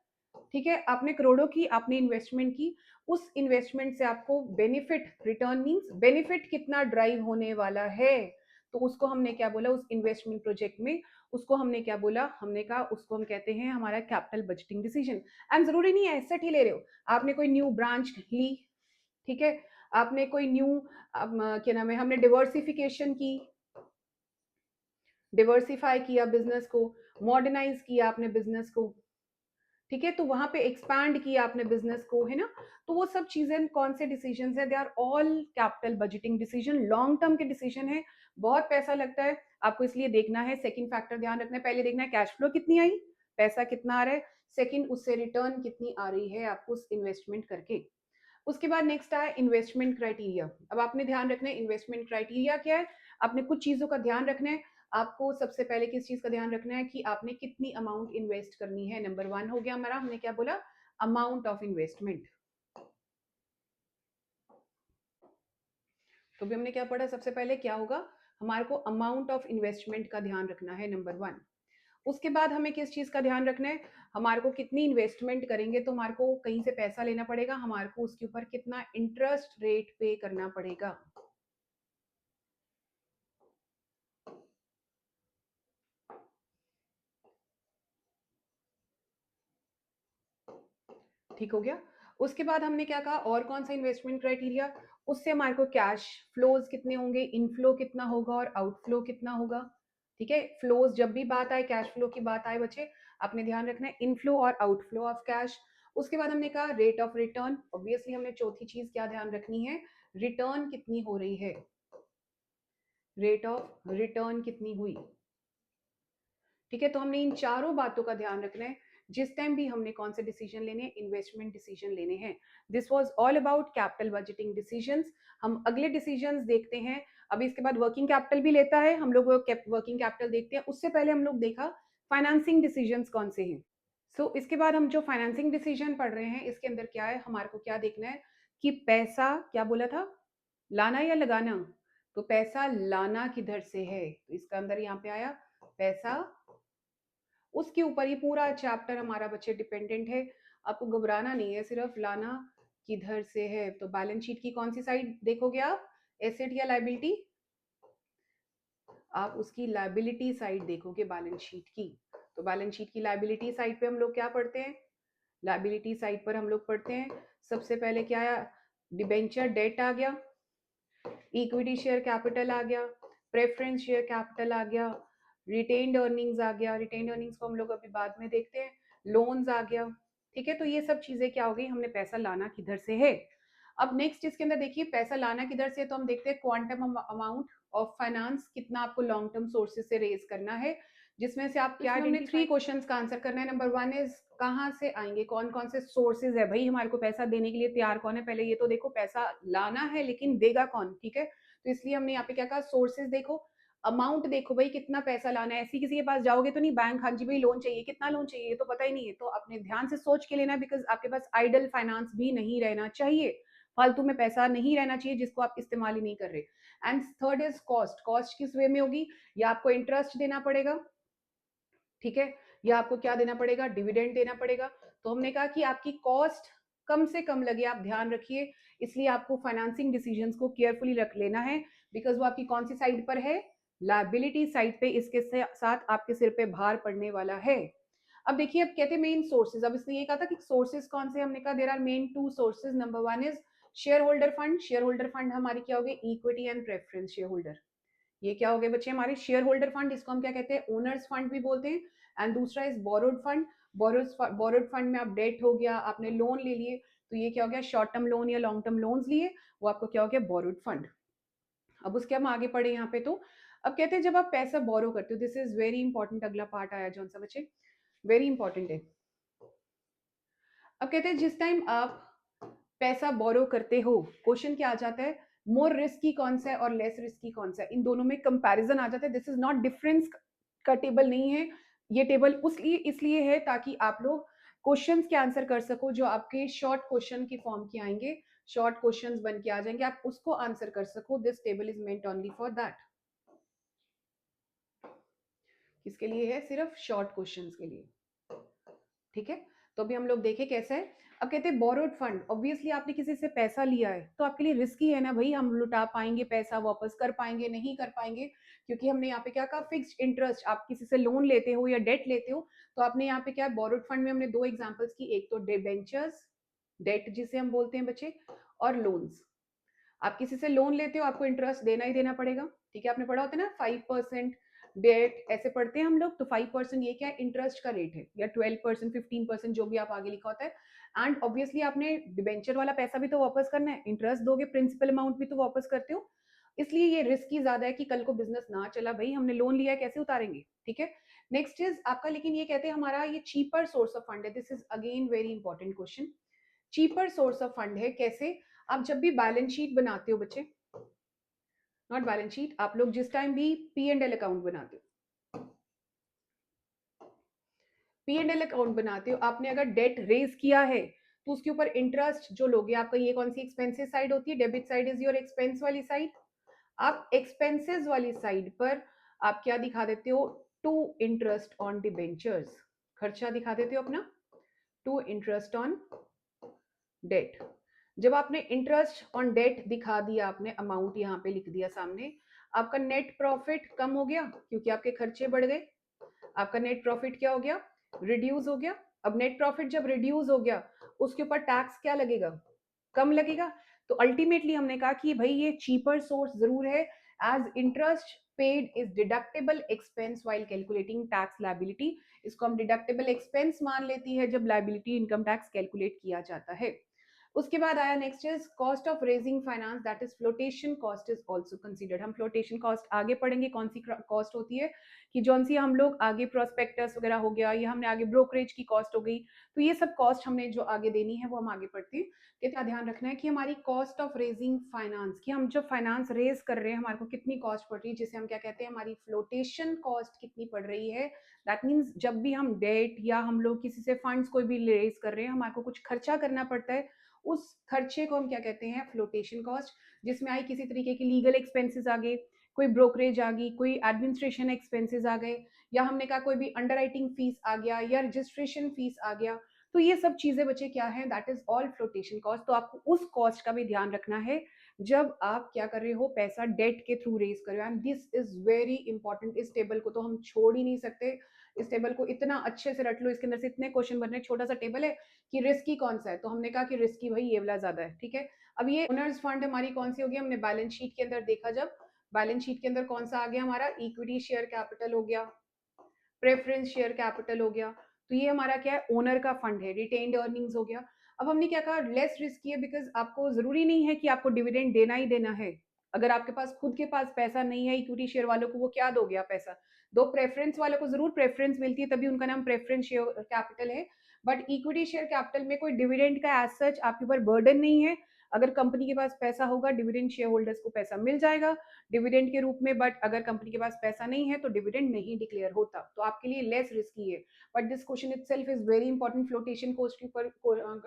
ठीक है, आपने करोड़ों की आपने इन्वेस्टमेंट की, उस इन्वेस्टमेंट से आपको बेनिफिट, रिटर्न मींस बेनिफिट कितना ड्राइव होने वाला है, तो उसको हमने क्या बोला उस इन्वेस्टमेंट प्रोजेक्ट में, उसको हमने क्या बोला, हमने कहा उसको हम कहते हैं हमारा कैपिटल बजटिंग डिसीजन। एंड जरूरी नहीं है एसेट ही ले रहे हो, आपने कोई न्यू ब्रांच ली, ठीक है, आपने कोई न्यू क्या नाम है, हमने डिवर्सिफिकेशन की, डिवर्सिफाई किया बिजनेस को, मॉडर्नाइज किया आपने बिजनेस को, ठीक है, तो वहां पे एक्सपैंड किया आपने बिजनेस को, है ना। तो वो सब चीजें कौन से डिसीजन है, they are all capital budgeting decision, long term के डिसीजन है, बहुत पैसा लगता है आपको, इसलिए देखना है। सेकंड फैक्टर ध्यान रखना है, पहले देखना है कैश फ्लो कितनी आई, पैसा कितना आ रहा है, सेकंड उससे रिटर्न कितनी आ रही है आपको उस इन्वेस्टमेंट करके। उसके बाद नेक्स्ट आया इन्वेस्टमेंट क्राइटेरिया। अब आपने ध्यान रखना है इन्वेस्टमेंट क्राइटेरिया क्या है, आपने कुछ चीजों का ध्यान रखना है। आपको सबसे पहले किस चीज का ध्यान रखना है कि आपने कितनी अमाउंट इन्वेस्ट करनी है। नंबर 1 हो गया हमारा, हमने क्या बोला, अमाउंट ऑफ इन्वेस्टमेंट। तो भी हमने क्या पढ़ा, सबसे पहले क्या होगा, हमारे को अमाउंट ऑफ इन्वेस्टमेंट का ध्यान रखना है, नंबर 1। उसके बाद हमें किस चीज का ध्यान रखना है, हमारे को कितनी इन्वेस्टमेंट करेंगे तो हमारे को कहीं से पैसा लेना पड़ेगा, हमारे को उसके ऊपर कितना इंटरेस्ट रेट पे करना पड़ेगा। ठीक हो गया। उसके बाद हमने क्या कहा, और कौन सा इन्वेस्टमेंट क्राइटेरिया, उससे हमारे को कैश फ्लोज कितने होंगे, इनफ्लो कितना होगा और आउटफ्लो कितना होगा। ठीक है, फ्लोज जब भी बात आए, कैश फ्लो की बात आए बच्चे, आपने ध्यान रखना है इनफ्लो और आउटफ्लो ऑफ कैश। उसके बाद हमने कहा रेट ऑफ रिटर्न, ऑब्वियसली हमने चौथी चीज क्या ध्यान रखनी है, रिटर्न कितनी हो रही है, रेट ऑफ रिटर्न कितनी हुई। ठीक है, तो हमने इन चारों बातों का ध्यान रखना है जिस टाइम भी हमने कौन से डिसीजन लेने हैं, इन्वेस्टमेंट डिसीजन लेने हैं। This was all about capital budgeting decisions. हम अगले डिसीजंस देखते हैं, अभी इसके बाद वर्किंग कैपिटल भी लेता है हम लोग, वर्किंग कैपिटल देखते हैं, उससे पहले हम लोग देखा फाइनेंसिंग डिसीजंस कौन से हैं। इसके बाद हम जो फाइनेंसिंग डिसीजन पढ़ रहे हैं इसके अंदर क्या है, हमारे को क्या देखना है कि पैसा क्या बोला था, लाना या लगाना, तो पैसा लाना किधर से है, तो इसका अंदर यहाँ पे आया पैसा, उसके ऊपर ये पूरा चैप्टर हमारा बच्चे डिपेंडेंट है। आपको घबराना नहीं है, सिर्फ लाना किधर से है। तो बैलेंस शीट की कौन सी साइड देखोगे आप, एसेट या लाइबिलिटी, आप उसकी लाइबिलिटी साइड देखोगे बैलेंस शीट की। तो बैलेंस शीट की लाइबिलिटी साइड पे हम लोग क्या पढ़ते हैं, लाइबिलिटी साइड पर हम लोग पढ़ते हैं सबसे पहले क्या आया, डिबेंचर डेट आ गया, इक्विटी शेयर कैपिटल आ गया, प्रेफरेंस शेयर कैपिटल आ गया, रिटेन्ड अर्निंग्स आ गया, रिटेन्ड अर्निंग्स को हम लोग अभी बाद में देखते हैं, लोन्स आ गया। ठीक है, तो ये सब चीजें क्या हो गई, हमने पैसा लाना किधर से है। अब नेक्स्ट इसके अंदर देखिए पैसा लाना किधर से, तो हम देखते हैं क्वांटम अमाउंट ऑफ फाइनेंस, कितना आपको लॉन्ग टर्म सोर्सेज से रेज करना है, जिसमें से आप क्या, हमने 3 क्वेश्चंस का आंसर करना है। नंबर 1 इज कहाँ से आएंगे, कौन कौन से सोर्सेज है भाई, हमारे को पैसा देने के लिए तैयार कौन है, पहले ये तो देखो पैसा लाना है लेकिन देगा कौन। ठीक है, तो इसलिए हमने यहाँ पे क्या कहा, सोर्सेज देखो, अमाउंट देखो भाई कितना पैसा लाना है, ऐसी किसी के पास जाओगे तो नहीं बैंक, हाँ जी भाई लोन चाहिए, कितना लोन चाहिए तो पता ही नहीं है, तो अपने ध्यान से सोच के लेना है, बिकॉज आपके पास आइडल फाइनेंस भी नहीं रहना चाहिए, फालतू में पैसा नहीं रहना चाहिए जिसको आप इस्तेमाल ही नहीं कर रहे। And third is cost, cost किस वे में होगी, या आपको इंटरेस्ट देना पड़ेगा, ठीक है, या आपको क्या देना पड़ेगा, डिविडेंड देना पड़ेगा। तो हमने कहा कि आपकी कॉस्ट कम से कम लगे, आप ध्यान रखिए। इसलिए आपको फाइनेंसिंग डिसीजंस को केयरफुली रख लेना है, बिकॉज वो आपकी कौन सी साइड पर है, लायबिलिटी साइड पे। इसके साथ आपके सिर पे भार पड़ने वाला है। अब देखिए, अब कहते हैं मेन सोर्सेज। अब इसने ये कहा था कि सोर्सेज कौन से, हमने कहा there are main two sources. Number one is share holder fund. Share holder fund हमारी क्या हो गई, equity and preference share holder. ये क्या हो गए बच्चे, हमारे शेयर होल्डर फंड, इसको हम क्या कहते हैं, ओनर्स फंड भी बोलते हैं। एंड दूसरा is borrowed fund. Borrowed fund में आप डेट हो गया, आपने लोन ले लिए, तो ये क्या हो गया, शॉर्ट टर्म लोन या लॉन्ग टर्म लोन्स लिए, वो आपको क्या हो गया, बोरोड फंड। अब उसके हम आगे पढ़े यहाँ पे। तो अब कहते हैं जब आप पैसा बोरो करते हो, दिस इज वेरी इंपॉर्टेंट, अगला पार्ट आया जौन सा बच्चे, वेरी इंपॉर्टेंट है। अब कहते हैं जिस टाइम आप पैसा बोरो करते हो, क्वेश्चन क्या आ जाता है, मोर रिस्की कौन सा है और लेस रिस्की कौन सा है, इन दोनों में कंपैरिजन आ जाता है। दिस इज नॉट डिफरेंस का टेबल नहीं है, ये टेबल उसलिए इसलिए है ताकि आप लोग क्वेश्चंस के आंसर कर सको, जो आपके शॉर्ट क्वेश्चन की फॉर्म के आएंगे, शॉर्ट क्वेश्चंस बन के आ जाएंगे, आप उसको आंसर कर सको। This table is meant only for that. किसके लिए है, सिर्फ शॉर्ट क्वेश्चंस के लिए। ठीक है, तो अभी हम लोग देखें कैसा है। अब कहते हैं बोरोड फंड, ऑब्वियसली आपने किसी से पैसा लिया है तो आपके लिए रिस्की है ना भाई, हम लुटा पाएंगे पैसा, वापस कर पाएंगे, नहीं कर पाएंगे, क्योंकि हमने यहाँ पे क्या कहा, फिक्स्ड इंटरेस्ट। आप किसी से लोन लेते हो या डेट लेते हो, तो आपने यहाँ पे क्या, बोरोड फंड में हमने दो एग्जांपल्स की, एक तो डिबेंचर्स, डेट जिसे हम बोलते हैं बच्चे, और लोन्स। आप किसी से लोन लेते हो, आपको इंटरेस्ट देना ही देना पड़ेगा। ठीक है, आपने पढ़ा होता है ना 5% डेट, ऐसे पढ़ते हैं हम लोग। तो 5% ये क्या है, इंटरेस्ट का रेट है, या 12%, 15%, जो भी आप आगे लिखा होता है। एंड ऑब्वियसली आपने डिबेंचर वाला पैसा भी तो वापस करना है, इंटरेस्ट दोगे, प्रिंसिपल अमाउंट भी तो वापस करते हो। इसलिए ये रिस्की ज्यादा है कि कल को बिजनेस ना चला, भाई हमने लोन लिया है, कैसे उतारेंगे। ठीक है, नेक्स्ट इज आपका, लेकिन ये कहते हैं हमारा ये चीपर सोर्स ऑफ फंड है। This is again very important question. Cheaper source of fund है कैसे, आप जब भी बैलेंस शीट बनाते हो बच्चे, नॉट बैलेंस शीट, आप लोग जिस टाइम भी पी एंड एल अकाउंट बनाते हो, पी एंड एल अकाउंट बनाते हो, आपने अगर डेट रेज किया है तो उसके ऊपर इंटरेस्ट जो लोगे, आपका ये कौन सी एक्सपेंसिव साइड होती है, debit side is your expense वाली साइड। आप एक्सपेंसेस वाली साइड पर आप क्या दिखा देते हो, टू इंटरेस्ट ऑन डिबेंचर्स, खर्चा दिखा देते हो अपना, टू इंटरेस्ट ऑन डेट। जब आपने इंटरेस्ट ऑन डेट दिखा दिया, आपने अमाउंट यहाँ पे लिख दिया सामने, आपका नेट प्रॉफिट कम हो गया क्योंकि आपके खर्चे बढ़ गए, आपका नेट प्रॉफिट क्या हो गया, रिड्यूस हो गया। अब नेट प्रॉफिट जब रिड्यूस हो गया, उसके ऊपर टैक्स क्या लगेगा, कम लगेगा। तो अल्टीमेटली हमने कहा कि भाई ये चीपर सोर्स जरूर है, as interest paid is deductible expense while calculating tax liability. इसको हम डिडक्टेबल एक्सपेंस मान लेती है जब लायबिलिटी इनकम टैक्स कैलकुलेट किया जाता है। उसके बाद आया next is cost of raising finance, that is flotation cost is also considered. हम फ्लोटेशन कॉस्ट आगे पढ़ेंगे, कौन सी कॉस्ट होती है, कि जौन सी हम लोग आगे प्रोस्पेक्टस वगैरह हो गया, या हमने आगे ब्रोकरेज की कॉस्ट हो गई, तो ये सब कॉस्ट हमने जो आगे देनी है वो हम आगे पढ़ते हैं। कितना ध्यान रखना है कि हमारी कॉस्ट ऑफ रेजिंग फाइनेंस, कि हम जो फाइनेंस रेज कर रहे हैं हमारे को कितनी कॉस्ट पड़ रही है, जिसे हम क्या कहते हैं, हमारी फ्लोटेशन कॉस्ट कितनी पड़ रही है। दैट मीन्स जब भी हम डेट या हम लोग किसी से फंड्स कोई भी रेज कर रहे हैं, हमारे को कुछ खर्चा करना पड़ता है, उस खर्चे को हम क्या कहते हैं, फ्लोटेशन कॉस्ट। जिसमें आई किसी तरीके की लीगल एक्सपेंसेस आ गए, कोई ब्रोकरेज आ गई, कोई एडमिनिस्ट्रेशन एक्सपेंसेस आ गए, या हमने कहा कोई भी अंडर राइटिंग फीस आ गया, या रजिस्ट्रेशन फीस आ गया, तो ये सब चीजें बच्चे क्या है, that is all flotation cost. तो आपको उस कॉस्ट का भी ध्यान रखना है जब आप क्या कर रहे हो, पैसा डेट के थ्रू रेज कर रहे हो। And this is very important, इस टेबल को तो हम छोड़ ही नहीं सकते। इस टेबल को इतना अच्छे से रट लो, इसके अंदर से इतने क्वेश्चन बन रहे हैं। छोटा सा टेबल है कि रिस्की कौन सा है, तो हमने कहा कि रिस्की भाई ये वाला ज्यादा है। ठीक है, अब ये ओनर्स फंड हमारी कौन सी होगी, हमने बैलेंस शीट के अंदर देखा, जब बैलेंस शीट के अंदर कौन सा आ गया हमारा, इक्विटी शेयर कैपिटल हो गया, प्रेफरेंस शेयर कैपिटल हो गया। तो ये हमारा क्या है, ओनर का फंड है, रिटेन्ड अर्निंग्स हो गया। अब हमने क्या कहा, लेस रिस्की है, बिकॉज आपको जरूरी नहीं है कि आपको डिविडेंड देना ही देना है। अगर आपके पास खुद के पास पैसा नहीं है, इक्विटी शेयर वालों को वो क्या दोगे आप पैसा, दो प्रेफरेंस वालों को जरूर प्रेफरेंस मिलती है, तभी उनका नाम प्रेफरेंस शेयर कैपिटल है। बट इक्विटी शेयर कैपिटल में कोई डिविडेंड का एज सच आपके ऊपर बर्डन नहीं है। अगर कंपनी के पास पैसा होगा, डिविडेंड शेयर होल्डर्स को पैसा मिल जाएगा डिविडेंड के रूप में, बट अगर कंपनी के पास पैसा नहीं है तो डिविडेंड नहीं डिक्लेयर होता, तो आपके लिए लेस रिस्की है। But this question itself is very important, flotation cost के ऊपर,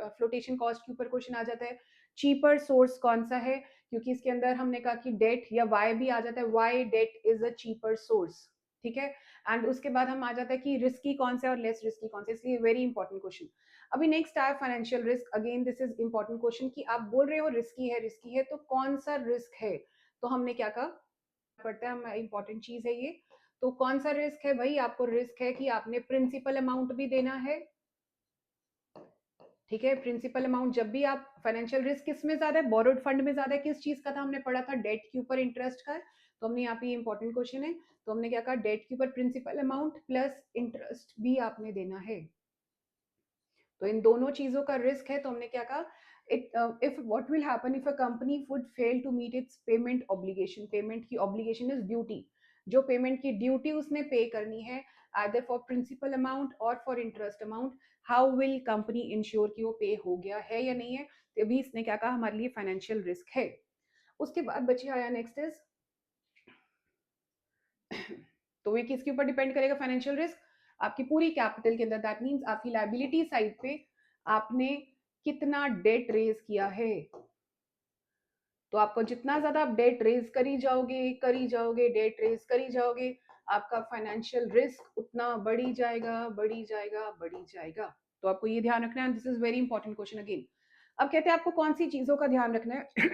फ्लोटेशन कॉस्ट के ऊपर क्वेश्चन आ जाता है। चीपर सोर्स कौन सा है, क्योंकि इसके अंदर हमने कहा कि डेट या वाई भी आ जाता है, why debt is a cheaper source. ठीक है। एंड उसके बाद हम आ जाता है कि रिस्की कौन सा है और लेस रिस्की कौन सा, इसलिए वेरी इंपॉर्टेंट क्वेश्चन। अभी नेक्स्ट आया financial risk. Again this is important question कि आप बोल रहे हो रिस्की है तो कौन सा रिस्क है। तो हमने क्या कहा, पड़ता है, इंपॉर्टेंट चीज है ये। तो कौन सा रिस्क है भाई, आपको रिस्क है कि आपने प्रिंसिपल अमाउंट भी देना है। ठीक है, प्रिंसिपल अमाउंट जब भी आप, फाइनेंशियल रिस्क किस में ज्यादा है, बोरोड फंड में ज्यादा है। किस चीज का था, हमने पढ़ा था डेट के ऊपर इंटरेस्ट का है। तो हमने यहाँ पे इंपॉर्टेंट क्वेश्चन है, तो हमने क्या कहा, डेट के ऊपर प्रिंसिपल अमाउंट प्लस इंटरेस्ट भी आपने देना है। तो इन दोनों चीजों का रिस्क है। तो हमने क्या कहा, if what will happen if a company would fail to meet its payment obligation, payment की obligation is duty, जो पेमेंट की ड्यूटी उसने पे करनी है either for principal amount or for interest amount, how will company ensure कि वो पे हो गया है या नहीं है। तो अभी इसने क्या कहा, हमारे लिए फाइनेंशियल रिस्क है। उसके बाद बचे आया नेक्स्ट इज, तो ये किसके ऊपर डिपेंड करेगा फाइनेंशियल रिस्क, आपकी पूरी कैपिटल के अंदर। दैट मींस आपकी लायबिलिटी साइड पे आपने कितना डेट रेज किया है। तो आपको जितना ज्यादा आप डेट रेज करी जाओगे डेट रेज करी जाओगे, आपका फाइनेंशियल रिस्क उतना बढ़ी जाएगा। तो आपको ये ध्यान रखना है, this is very important question again. अब कहते हैं आपको कौन सी चीजों का ध्यान रखना है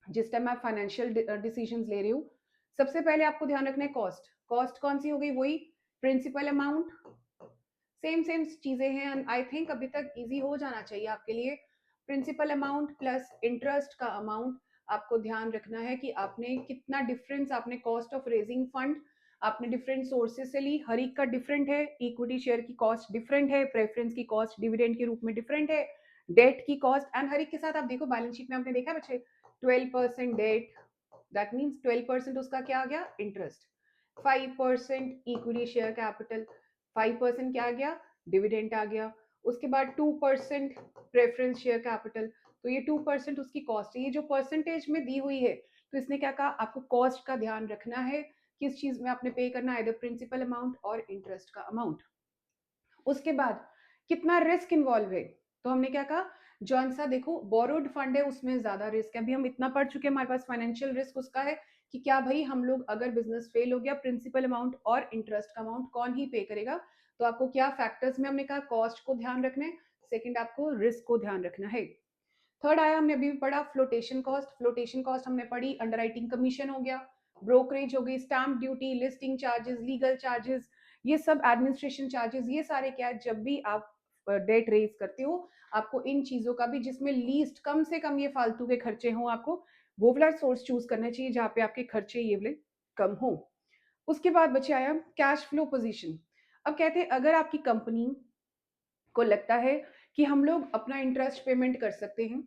जिस टाइम आप फाइनेंशियल डिसीजंस ले रहे हो। सबसे पहले आपको ध्यान रखना है कॉस्ट। कॉस्ट कौन सी हो गई, वही प्रिंसिपल अमाउंट, सेम सेम चीजें हैं। आई थिंक अभी तक इजी हो जाना चाहिए आपके लिए। प्रिंसिपल अमाउंट प्लस इंटरेस्ट का अमाउंट आपको ध्यान रखना है कि आपने कितना डिफरेंस, आपने कॉस्ट ऑफ रेजिंग फंड आपने डिफरेंट सोर्सेज से ली, हर एक का डिफरेंट है। इक्विटी शेयर की कॉस्ट डिफरेंट है, प्रेफरेंस की कॉस्ट डिविडेंड के रूप में डिफरेंट है, डेट की कॉस्ट, एंड हर एक के साथ आप देखो बैलेंस शीट में आपने देखा है बच्चे, 12% डेट, दैट मीन्स 12% उसका क्या आ गया, इंटरेस्ट। 5% इक्विटी शेयर कैपिटल, 5% क्या आ गया, डिविडेंड आ गया। उसके बाद 2% प्रेफरेंस शेयर कैपिटल, तो ये 2% उसकी कॉस्ट है। ये जो परसेंटेज में दी हुई है, तो इसने क्या कहा, आपको कॉस्ट का ध्यान रखना है, किस चीज में आपने पे करना है, इधर प्रिंसिपल अमाउंट और इंटरेस्ट का अमाउंट। उसके बाद कितना रिस्क इन्वॉल्व है, तो हमने क्या कहा, जौन सा देखो बोरोड फंड है उसमें ज्यादा रिस्क है। अभी हम इतना पढ़ चुके हैं, हमारे पास फाइनेंशियल रिस्क उसका है कि क्या भाई हम लोग अगर बिजनेस फेल हो गया, प्रिंसिपल अमाउंट और इंटरेस्ट का अमाउंट कौन ही पे करेगा। तो आपको क्या फैक्टर्स में हमने कहा, कॉस्ट को ध्यान रखना है, सेकंड आपको रिस्क को ध्यान रखना है। थर्ड आया, हमने अभी भी पढ़ा फ्लोटेशन कॉस्ट। फ्लोटेशन कॉस्ट हमने पढ़ी, अंडरराइटिंग कमीशन हो गया, ब्रोकरेज हो गई, stamp duty, listing charges, legal charges, ये सब एडमिनिस्ट्रेशन चार्जेस, ये सारे क्या है, जब भी आप डेट रेज करते हो आपको इन चीजों का भी, जिसमें लीस्ट कम से कम ये फालतू के खर्चे हों, आपको वो वाला सोर्स चूज करना चाहिए जहां पे आपके खर्चे ये वाले कम हो। उसके बाद बचे आया कैश फ्लो पोजीशन। अब कहते हैं अगर आपकी कंपनी को लगता है कि हम लोग अपना इंटरेस्ट पेमेंट कर सकते हैं,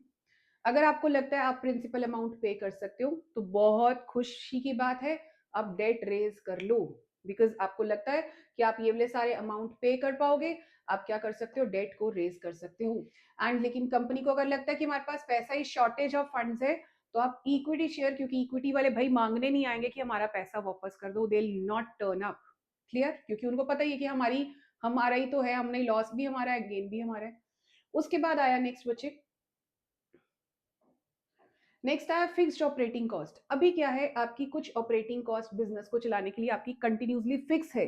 अगर आपको लगता है आप प्रिंसिपल अमाउंट पे कर सकते हो, तो बहुत खुशी की बात है, आप डेट रेज कर लो। बिकॉज आपको लगता है कि आप ये वाले सारे अमाउंट पे कर पाओगे, आप क्या कर सकते हो, डेट को रेज कर सकते हो। एंड लेकिन कंपनी को अगर लगता है कि हमारे पास पैसा ही शॉर्टेज ऑफ फंड्स है, तो आप इक्विटी शेयर, क्योंकि इक्विटी वाले भाई मांगने नहीं आएंगे कि हमारा पैसा वापस कर दो, they will not turn up. Clear, क्योंकि उनको पता ही है कि हमारा ही तो है, हमने लॉस भी हमारा है, गेन भी हमारा है। उसके बाद आया नेक्स्ट बच्चे, नेक्स्ट आया फिक्स्ड ऑपरेटिंग कॉस्ट। अभी क्या है, आपकी कुछ ऑपरेटिंग कॉस्ट बिजनेस को चलाने के लिए आपकी कंटिन्यूसली फिक्स है,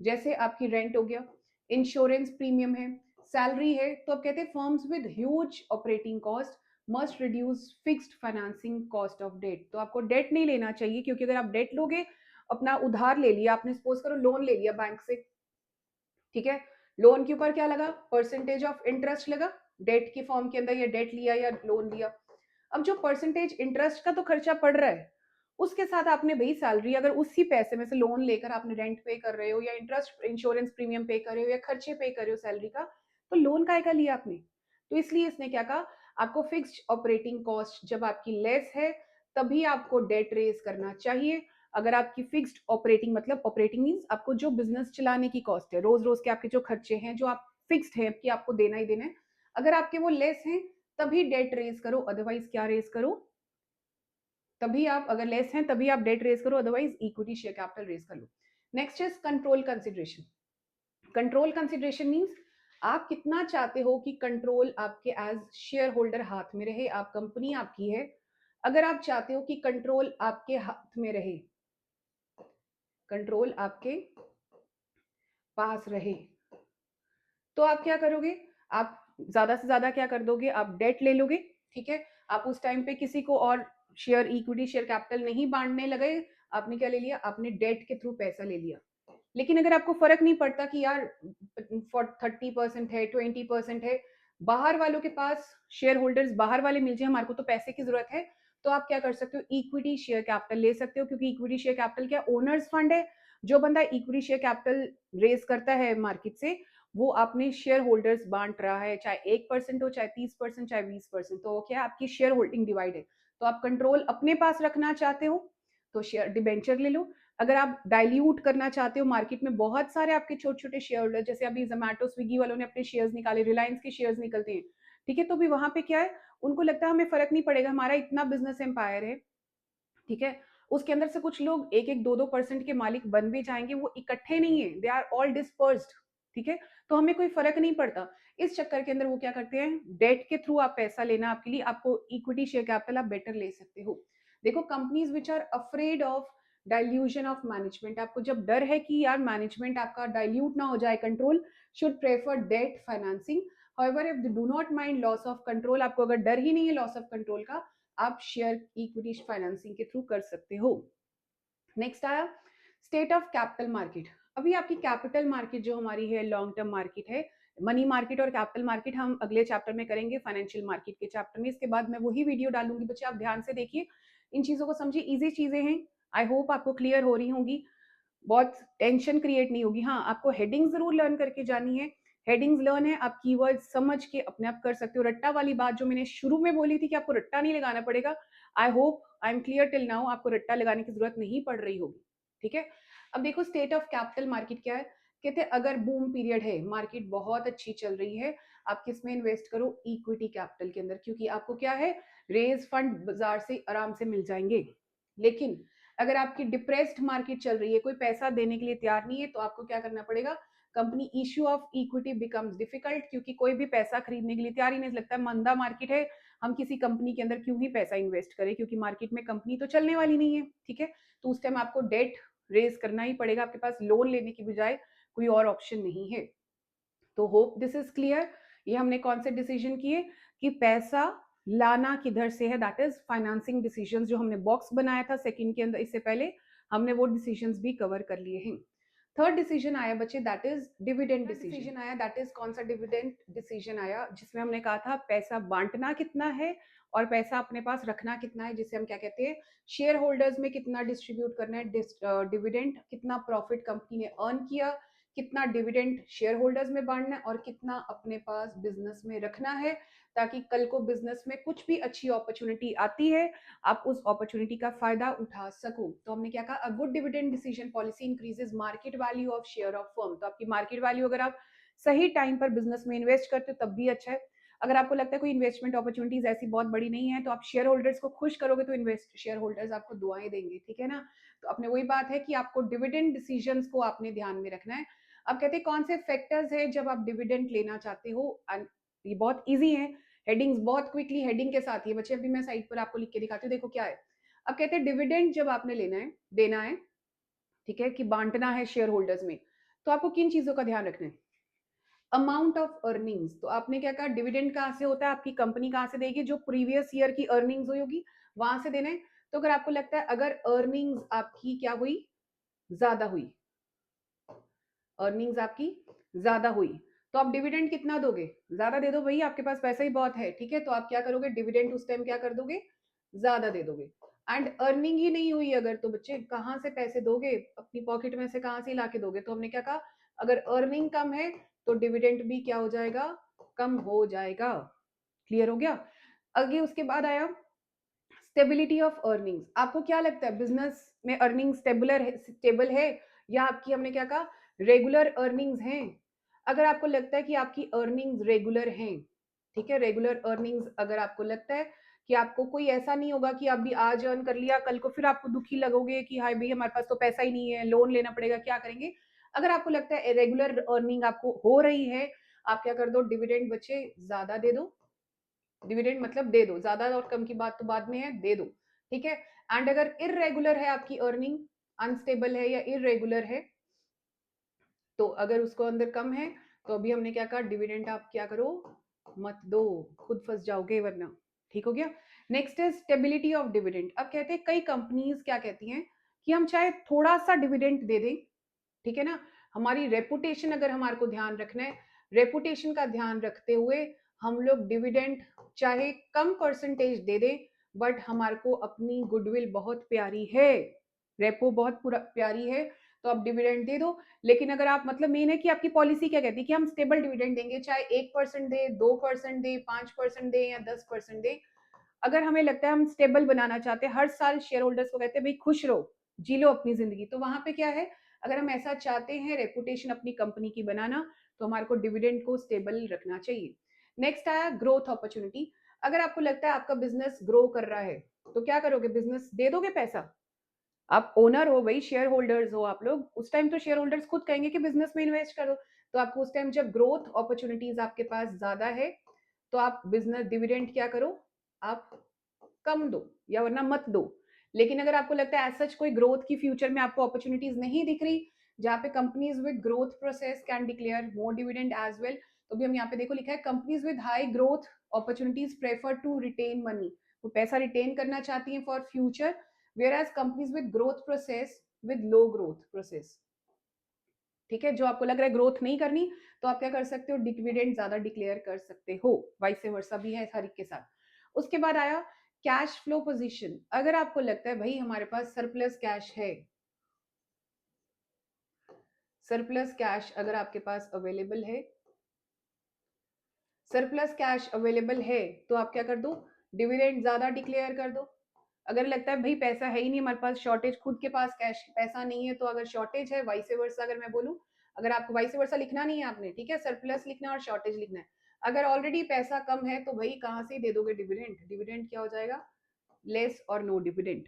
जैसे आपकी रेंट हो गया, इंश्योरेंस प्रीमियम है, सैलरी है। तो अब कहते हैं firms with huge operating cost must reduce fixed financing cost of debt. तो आपको डेट नहीं लेना चाहिए, क्योंकि अगर आप डेट लोगे, अपना उधार ले लिया आपने, सपोज करो लोन ले लिया बैंक से, ठीक है, लोन के ऊपर क्या लगा, परसेंटेज ऑफ इंटरेस्ट लगा, डेट के फॉर्म के अंदर, या डेट लिया या लोन लिया। अब जो परसेंटेज इंटरेस्ट का तो खर्चा पड़ रहा है, उसके साथ आपने भाई सैलरी, अगर उसी पैसे में से लोन लेकर आपने रेंट पे कर रहे हो, या इंटरेस्ट इंश्योरेंस प्रीमियम पे कर रहे हो, या खर्चे पे कर रहे हो सैलरी का, तो लोन काय का लिया आपने। तो इसलिए इसने क्या कहा, आपको फिक्स्ड ऑपरेटिंग कॉस्ट जब आपकी लेस है, तभी आपको डेट रेज करना चाहिए। अगर आपकी फिक्स्ड ऑपरेटिंग, मतलब ऑपरेटिंग मीन्स आपको जो बिजनेस चलाने की कॉस्ट है, रोज रोज के आपके जो खर्चे हैं, जो आप फिक्स्ड है कि आपको देना ही देना है, अगर आपके वो लेस हैं, तभी डेट रेज करो, अदरवाइज क्या रेज करो, तभी आप, अगर लेस हैं तभी आप डेट रेज करो, otherwise equity share capital raise कर लो। Next is control consideration. Control consideration means आप कितना चाहते हो कि कंट्रोल आपके एज शेयर होल्डर हाथ में रहे, आप कंपनी आपकी है, अगर आप चाहते हो कि कंट्रोल आपके हाथ में रहे, कंट्रोल आपके पास रहे। तो आप क्या करोगे, आप ज्यादा से ज्यादा क्या कर दोगे, आप डेट ले लोगे, ठीक है। आप उस टाइम पे किसी को और शेयर इक्विटी शेयर कैपिटल नहीं बांटने लगे, आपने क्या ले लिया, आपने डेट के थ्रू पैसा ले लिया। लेकिन अगर आपको फर्क नहीं पड़ता कि यार 30% है 20% है, बाहर वालों के पास शेयर होल्डर्स बाहर वाले मिल जाए, हमारे को तो पैसे की जरूरत है, तो आप क्या कर सकते हो, इक्विटी शेयर कैपिटल ले सकते हो। क्योंकि इक्विटी शेयर कैपिटल क्या, ओनर्स फंड है। जो बंदा इक्विटी शेयर कैपिटल रेज करता है मार्केट से, वो अपने शेयर होल्डर्स बांट रहा है, चाहे 1% हो, चाहे 30%, चाहे 20%, तो क्या आपकी शेयर होल्डिंग डिवाइड है। तो आप कंट्रोल अपने पास रखना चाहते हो तो शेयर डिबेंचर ले लो। अगर आप डाइल्यूट करना चाहते हो, मार्केट में बहुत सारे आपके छोटे छोटे शेयर होल्डर, जैसे अभी जोमेटो स्विगी वालों ने अपने शेयर्स निकाले, रिलायंस के शेयर्स निकलते हैं, ठीक है। तो भी वहां पे क्या है, उनको लगता है हमें फर्क नहीं पड़ेगा, हमारा इतना बिजनेस एम्पायर है, ठीक है। उसके अंदर से कुछ लोग 1-1, 2-2% के मालिक बन भी जाएंगे, वो इकट्ठे नहीं है, दे आर ऑल डिस्पर्स्ड, ठीक है। तो हमें कोई फर्क नहीं पड़ता। इस चक्कर के अंदर वो क्या करते हैं, डेट के थ्रू आप पैसा लेना, आपके लिए आपको इक्विटी शेयर कैपिटल आप बेटर ले सकते हो। देखो, companies which are afraid of dilution of management, आपको जब डर है कि यार मैनेजमेंट आपका डाइल्यूट ना हो जाए, control should prefer debt financing. However if they do not mind loss of control, आपको अगर डर ही नहीं है लॉस ऑफ कंट्रोल का, आप शेयर इक्विटी फाइनेंसिंग के थ्रू कर सकते हो। नेक्स्ट आया स्टेट ऑफ कैपिटल मार्केट। अभी आपकी कैपिटल मार्केट जो हमारी है, लॉन्ग टर्म मार्केट है, मनी मार्केट और कैपिटल मार्केट हम अगले चैप्टर में करेंगे, फाइनेंशियल मार्केट के चैप्टर में। इसके बाद मैं वही वीडियो डालूंगी, बच्चे आप ध्यान से देखिए, इन चीजों को समझिए, इजी चीजें हैं, आई होप आपको क्लियर हो रही होंगी, बहुत टेंशन क्रिएट नहीं होगी। हाँ, आपको हेडिंग जरूर लर्न करके जानी है, हेडिंग्स लर्न है, आप कीवर्ड समझ के अपने आप कर सकते हो। रट्टा वाली बात जो मैंने शुरू में बोली थी कि आपको रट्टा नहीं लगाना पड़ेगा, I hope I am clear till now, आपको रट्टा लगाने की जरूरत नहीं पड़ रही होगी, ठीक है। अब देखो स्टेट ऑफ कैपिटल मार्केट क्या है, कहते हैं अगर बूम पीरियड है, मार्केट बहुत अच्छी चल रही है, आप किस में इन्वेस्ट करो, इक्विटी कैपिटल के अंदर, क्योंकि आपको क्या है, रेज फंड बाजार से आराम से मिल जाएंगे। लेकिन अगर आपकी डिप्रेस्ड मार्केट चल रही है, कोई पैसा देने के लिए तैयार नहीं है, तो आपको क्या करना पड़ेगा, company issue of equity becomes difficult, क्योंकि कोई भी पैसा खरीदने के लिए तैयार ही नहीं, लगता है मंदा मार्केट है, हम किसी कंपनी के अंदर क्यों ही पैसा इन्वेस्ट करें, क्योंकि मार्केट में कंपनी तो चलने वाली नहीं है, ठीक है। तो उस टाइम आपको डेट रेज करना ही पड़ेगा, आपके पास लोन लेने की बजाय कोई और ऑप्शन नहीं है। तो होप दिस इज क्लियर। ये हमने कौन से डिसीजन किए कि पैसा लाना किधर से है, दैट इज फाइनेंसिंग डिसीजंस, जो हमने बॉक्स बनाया था सेकंड के अंदर, इससे पहले हमने वो डिसीजंस भी कवर कर लिए हैं। थर्ड डिसीजन आया बच्चे, दैट इज डिविडेंड डिसीजन आया, दैट इज कौन सा डिविडेंड डिसीजन आया, जिसमें हमने कहा था पैसा बांटना कितना है और पैसा अपने पास रखना कितना है, जिसे हम क्या कहते हैं, शेयर होल्डर्स में कितना डिस्ट्रीब्यूट करना है, डिविडेंड कितना प्रॉफिट कंपनी ने अर्न किया, कितना डिविडेंड शेयर होल्डर्स में बांटना है और कितना अपने पास बिजनेस में रखना है, ताकि कल को बिजनेस में कुछ भी अच्छी अपॉर्चुनिटी आती है, आप उस अपॉर्चुनिटी का फायदा उठा सको। तो हमने क्या कहा, a good dividend decision policy increases market value of share of firm. तो आपकी मार्केट वैल्यू, अगर आप सही टाइम पर बिजनेस में इन्वेस्ट करते हो तब भी अच्छा है। अगर आपको लगता है कोई इन्वेस्टमेंट अपॉर्चुनिटीज ऐसी बहुत बड़ी नहीं है, तो आप शेयर होल्डर्स को खुश करोगे तो इन्वेस्ट शेयर होल्डर्स आपको दुआएं देंगे, ठीक है ना। तो अपने वही बात है कि आपको डिविडेंड डिसीजंस को आपने ध्यान में रखना है। अब कहते हैं कौन से फैक्टर्स है जब आप डिविडेंड लेना चाहते हो, ये बहुत इजी है, हेडिंग्स बहुत क्विकली हेडिंग के साथ ही बच्चे, अभी मैं साइड पर आपको लिख के दिखाती हूँ, देखो क्या है। अब कहते हैं डिविडेंड जब आपने लेना है, देना है, ठीक है, कि बांटना है शेयर होल्डर्स में, तो आपको किन चीजों का ध्यान रखना है, अमाउंट ऑफ अर्निंग्स। तो आपने क्या कहा, डिविडेंड कहाँ से होता है, आपकी कंपनी कहाँ से देगी, जो प्रीवियस ईयर की अर्निंग्स हुई होगी वहां से देना है। तो अगर आपको लगता है अगर अर्निंग्स आपकी क्या हुई, ज्यादा हुई, अर्निंग्स आपकी ज्यादा हुई, तो आप डिविडेंड कितना दोगे, ज्यादा दे दो भाई, आपके पास पैसा ही बहुत है, ठीक है। तो आप क्या करोगे, डिविडेंड उस टाइम क्या कर दोगे, ज्यादा दे दोगे। एंड अर्निंग ही नहीं हुई अगर, तो बच्चे कहाँ से पैसे दोगे, अपनी पॉकेट में से कहाँ से ला के दोगे। तो हमने क्या कहा, अगर अर्निंग कम है तो डिविडेंड भी क्या हो जाएगा, कम हो जाएगा। क्लियर हो गया। आगे उसके बाद आया स्टेबिलिटी ऑफ अर्निंग्स। आपको क्या लगता है बिजनेस में अर्निंग स्टेबल है, या आपकी, हमने क्या कहा, रेगुलर अर्निंग्स हैं। अगर आपको लगता है कि आपकी अर्निंग्स रेगुलर हैं, ठीक है, रेगुलर अर्निंग्स अगर आपको लगता है कि आपको कोई ऐसा नहीं होगा कि अभी आज अर्न कर लिया, कल को फिर आपको दुखी लगोगे कि हाय भाई हमारे पास तो पैसा ही नहीं है, लोन लेना पड़ेगा, क्या करेंगे। अगर आपको लगता है रेगुलर अर्निंग आपको हो रही है, आप क्या कर दो, डिविडेंड बच्चे ज्यादा दे दो। डिविडेंड मतलब दे दो, ज्यादा और कम की बात तो बाद में है, दे दो, ठीक है। एंड अगर इररेगुलर है आपकी अर्निंग, अनस्टेबल है या इरेगुलर है, तो अगर उसको अंदर कम है तो अभी हमने क्या कहा, डिविडेंड आप क्या करो, मत दो, खुद फंस जाओगे वरना। ठीक हो गया। नेक्स्ट है स्टेबिलिटी ऑफ डिविडेंड। अब कहते हैं कई कंपनीज क्या कहती हैं कि हम चाहे थोड़ा सा डिविडेंड दे दें, ठीक है ना, हमारी रेपुटेशन अगर हमारे को ध्यान रखना है, रेपुटेशन का ध्यान रखते हुए हम लोग डिविडेंड चाहे कम परसेंटेज दे दें, बट हमारे को अपनी गुडविल बहुत प्यारी है, रेपो बहुत पूरा प्यारी है, तो आप डिविडेंड दे दो। लेकिन अगर आप, मतलब मेन है कि आपकी पॉलिसी क्या कहती है कि हम स्टेबल डिविडेंड देंगे, चाहे 1% दे, 2% दे, 5% दे या 10% दे। अगर हमें लगता है हम स्टेबल बनाना चाहते हैं, हर साल शेयर होल्डर्स को कहते हैं भाई खुश रहो, जी लो अपनी जिंदगी, तो वहां पे क्या है, अगर हम ऐसा चाहते हैं रेपुटेशन अपनी कंपनी की बनाना, तो हमारे को डिविडेंड को स्टेबल रखना चाहिए। नेक्स्ट आया ग्रोथ अपॉर्चुनिटी। अगर आपको लगता है आपका बिजनेस ग्रो कर रहा है, तो क्या करोगे, बिजनेस दे दोगे पैसा, आप ओनर हो भाई, शेयर होल्डर्स हो आप लोग, उस टाइम तो शेयर होल्डर्स खुद कहेंगे कि बिजनेस में इन्वेस्ट करो, तो आपको उस टाइम जब ग्रोथ अपॉर्चुनिटीज आपके पास ज्यादा है, तो आप बिजनेस डिविडेंड क्या करो, आप कम दो या वरना मत दो। लेकिन अगर आपको लगता है एज सच कोई ग्रोथ की फ्यूचर में आपको अपॉर्चुनिटीज नहीं दिख रही, जहाँ पे companies with growth process can declare more dividend as well, तो भी हम यहाँ पे देखो लिखा है companies with high growth opportunities prefer to retain money, वो पैसा रिटेन करना चाहती हैं for future, whereas companies with growth process with low growth process। ठीक है, जो आपको लग रहा है ग्रोथ नहीं करनी, तो आप क्या कर सकते हो, डिविडेंड ज्यादा डिक्लेयर कर सकते हो, वाइस वर्सा भी है हर एक के साथ। उसके बाद आया कैश फ्लो पोजीशन। अगर आपको लगता है भाई हमारे पास सरप्लस कैश है, सरप्लस कैश अगर आपके पास अवेलेबल है, सरप्लस कैश अवेलेबल है, तो आप क्या कर दो, डिविडेंड ज्यादा डिक्लेयर कर दो। अगर लगता है भाई पैसा है ही नहीं हमारे पास, शॉर्टेज, खुद के पास कैश पैसा नहीं है, तो अगर शॉर्टेज है, वाइस वर्सा अगर मैं बोलूं, अगर आपको वाइस वर्सा लिखना नहीं है आपने, ठीक है, सरप्लस लिखना है और शॉर्टेज लिखना है। अगर ऑलरेडी पैसा कम है तो भाई कहां से दे दोगे डिविडेंड, डिविडेंड क्या हो जाएगा, लेस और नो डिविडेंड।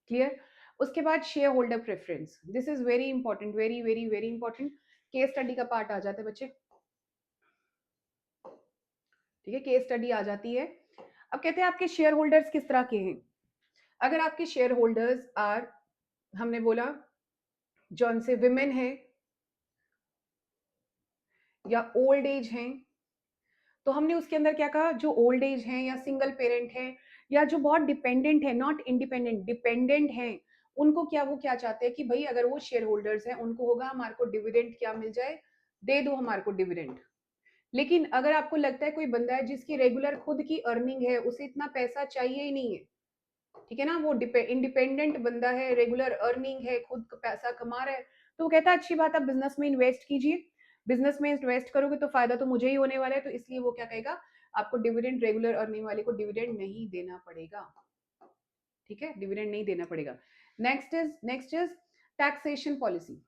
क्लियर। उसके बाद share holder preference, this is very important, very very very important, case study का पार्ट आ जाता है बच्चे, ठीक है, केस स्टडी आ जाती है। अब कहते हैं आपके शेयर होल्डर्स किस तरह के हैं। अगर आपके शेयर होल्डर्स आर, हमने बोला जौन से विमेन है या ओल्ड एज हैं, तो हमने उसके अंदर क्या कहा, जो ओल्ड एज हैं या सिंगल पेरेंट हैं या जो बहुत डिपेंडेंट है, नॉट इंडिपेंडेंट, डिपेंडेंट हैं, उनको क्या, वो क्या चाहते हैं कि भाई अगर वो शेयर होल्डर्स हैं उनको होगा हमारे को डिविडेंड क्या मिल जाए, दे दो हमारे को डिविडेंड। लेकिन अगर आपको लगता है कोई बंदा है जिसकी रेगुलर खुद की अर्निंग है, उसे इतना पैसा चाहिए ही नहीं है, ठीक है ना, वो इंडिपेंडेंट बंदा है, रेगुलर अर्निंग है, खुद पैसा कमा रहा है, तो वो कहता है अच्छी बात, आप बिजनेस में इन्वेस्ट कीजिए, बिजनेस में इन्वेस्ट करोगे तो फायदा तो मुझे ही होने वाला है, तो इसलिए वो क्या कहेगा, आपको डिविडेंड, रेगुलर अर्निंग वाले को डिविडेंड नहीं देना पड़ेगा, ठीक है, डिविडेंड नहीं देना पड़ेगा। Next is taxation policy.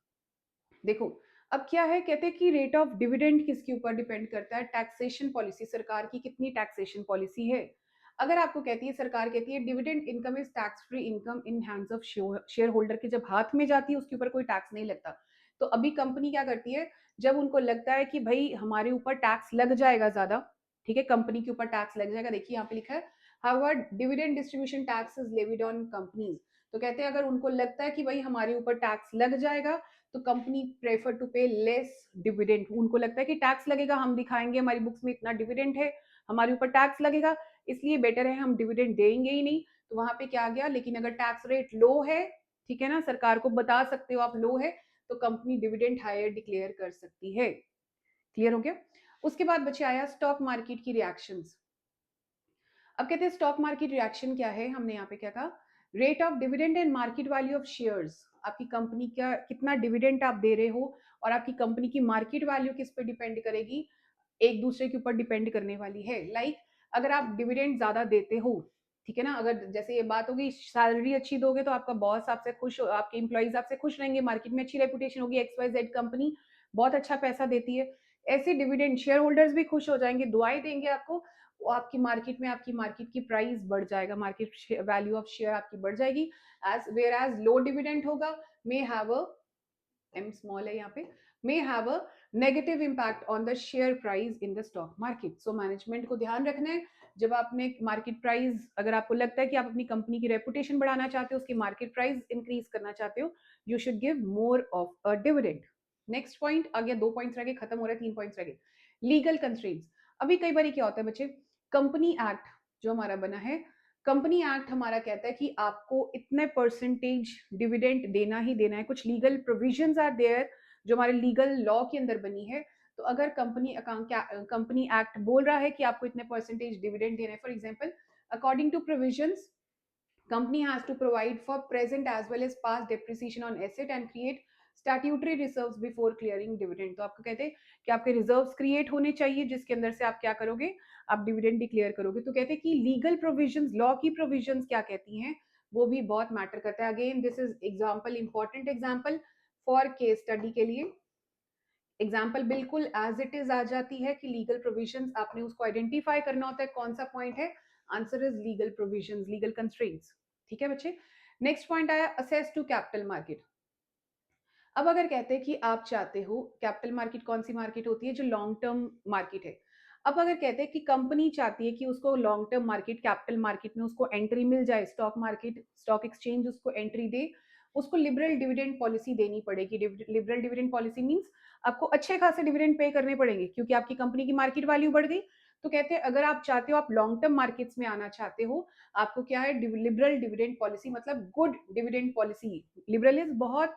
देखो अब क्या है, कहते हैं कि रेट ऑफ डिविडेंड किसके ऊपर डिपेंड करता है, टैक्सेशन पॉलिसी, सरकार की कितनी टैक्सेशन पॉलिसी है। अगर आपको कहती है, सरकार कहती है dividend income is tax free income in hands of share holder, के जब हाथ में जाती है उसके ऊपर कोई टैक्स नहीं लगता। तो अभी कंपनी क्या करती है, जब उनको लगता है कि भाई हमारे ऊपर टैक्स लग जाएगा ज्यादा, ठीक है, कंपनी के ऊपर टैक्स लग जाएगा, देखिए यहाँ पे लिखा है however dividend distribution tax is levied on companies, तो कहते हैं अगर उनको लगता है कि भाई हमारे ऊपर टैक्स लग जाएगा, तो कंपनी प्रेफर टू पे लेस डिविडेंड, उनको लगता है कि टैक्स लगेगा, हम दिखाएंगे हमारी बुक्स में इतना डिविडेंड है, हमारे ऊपर टैक्स लगेगा, इसलिए बेटर है हम डिविडेंड देंगे ही नहीं, तो वहां पे क्या आ गया। लेकिन अगर टैक्स रेट लो है, ठीक है ना, सरकार को बता सकते हो आप लो है, तो कंपनी डिविडेंड हायर डिक्लेयर कर सकती है। क्लियर हो गया। उसके बाद बचे आया स्टॉक मार्केट की रिएक्शंस। अब कहते हैं स्टॉक मार्केट रिएक्शन क्या है, हमने यहाँ पे क्या कहा, rate of dividend and market value of shares, आपकी कंपनी का कितना डिविडेंड आप दे रहे हो और आपकी कंपनी की मार्केट वैल्यू किस पे डिपेंड करेगी, एक दूसरे के ऊपर डिपेंड करने वाली है। लाइक अगर आप डिविडेंड ज्यादा देते हो, ठीक है ना, अगर जैसे ये बात होगी सैलरी अच्छी दोगे तो आपका बॉस आपसे खुश, आपके एम्प्लॉइज आपसे खुश रहेंगे, मार्केट में अच्छी रेपुटेशन होगी, XYZ कंपनी बहुत अच्छा पैसा देती है, ऐसे डिविडेंड शेयर होल्डर्स भी खुश हो जाएंगे, दुआएं देंगे आपको, वो आपकी मार्केट में, आपकी मार्केट की प्राइस बढ़ जाएगा, मार्केट वैल्यू ऑफ शेयर आपकी बढ़ जाएगी। As where as low dividend होगा, may have a, M small है यहाँ पे, may have a negative impact on the share price in the stock market। so management को ध्यान रखना है, जब आपने मार्केट प्राइस, अगर आपको लगता है कि आप अपनी कंपनी की रेपुटेशन बढ़ाना चाहते हो, उसकी मार्केट प्राइस इंक्रीज करना चाहते हो, you should give more of a dividend. Next point आ गया, 2 पॉइंट्स रह गए, खत्म हो रहे हैं, 3 पॉइंट्स रह गए। Legal constraints. अभी कई बार क्या होता है बच्चे, कंपनी एक्ट जो हमारा बना है, कंपनी एक्ट हमारा कहता है कि आपको इतने परसेंटेज डिविडेंड देना ही देना है। कुछ लीगल प्रोविजंस आर देयर जो हमारे लीगल लॉ के अंदर बनी है। तो अगर कंपनी एक्ट बोल रहा है कि आपको इतने परसेंटेज डिविडेंड देना है, for example according to provisions, company has to provide for present as well as past depreciation on asset and create statutory reserves before clearing dividend। तो आपको कहते हैं कि आपके रिजर्व्स क्रिएट होने चाहिए जिसके अंदर से आप क्या करोगे, आप डिविडेंड डिक्लेयर करोगे। तो कहते हैं कि लीगल प्रोविजंस, लॉ की प्रोविजंस क्या कहती हैं, वो भी बहुत मैटर करता है। Again this is example, important example for case study के लिए। एग्जाम्पल बिल्कुल एज इट इज आ जाती है कि लीगल प्रोविजंस आपने उसको आइडेंटिफाई करना होता है, कौन सा पॉइंट है, answer is legal provisions, legal constraints. ठीक है बच्चे। नेक्स्ट पॉइंट आया असेस टू कैपिटल मार्केट। अब अगर कहते हैं कि आप चाहते हो, कैपिटल मार्केट कौन सी मार्केट होती है, जो लॉन्ग टर्म मार्केट है। अब अगर कहते हैं कि कंपनी चाहती है कि उसको long term market, capital market में उसको एंट्री मिल जाए, स्टॉक मार्केट, स्टॉक एक्सचेंज उसको एंट्री दे, उसको लिबरल डिविडेंड पॉलिसी देनी पड़ेगी। लिबरल डिविडेंड पॉलिसी मींस आपको अच्छे खासे डिविडेंड पे करने पड़ेंगे क्योंकि आपकी कंपनी की मार्केट वैल्यू बढ़ गई। तो कहते हैं अगर आप चाहते हो, आप लॉन्ग टर्म मार्केट्स में आना चाहते हो, आपको क्या है, लिबरल डिविडेंड पॉलिसी, मतलब good dividend policy. Liberal is बहुत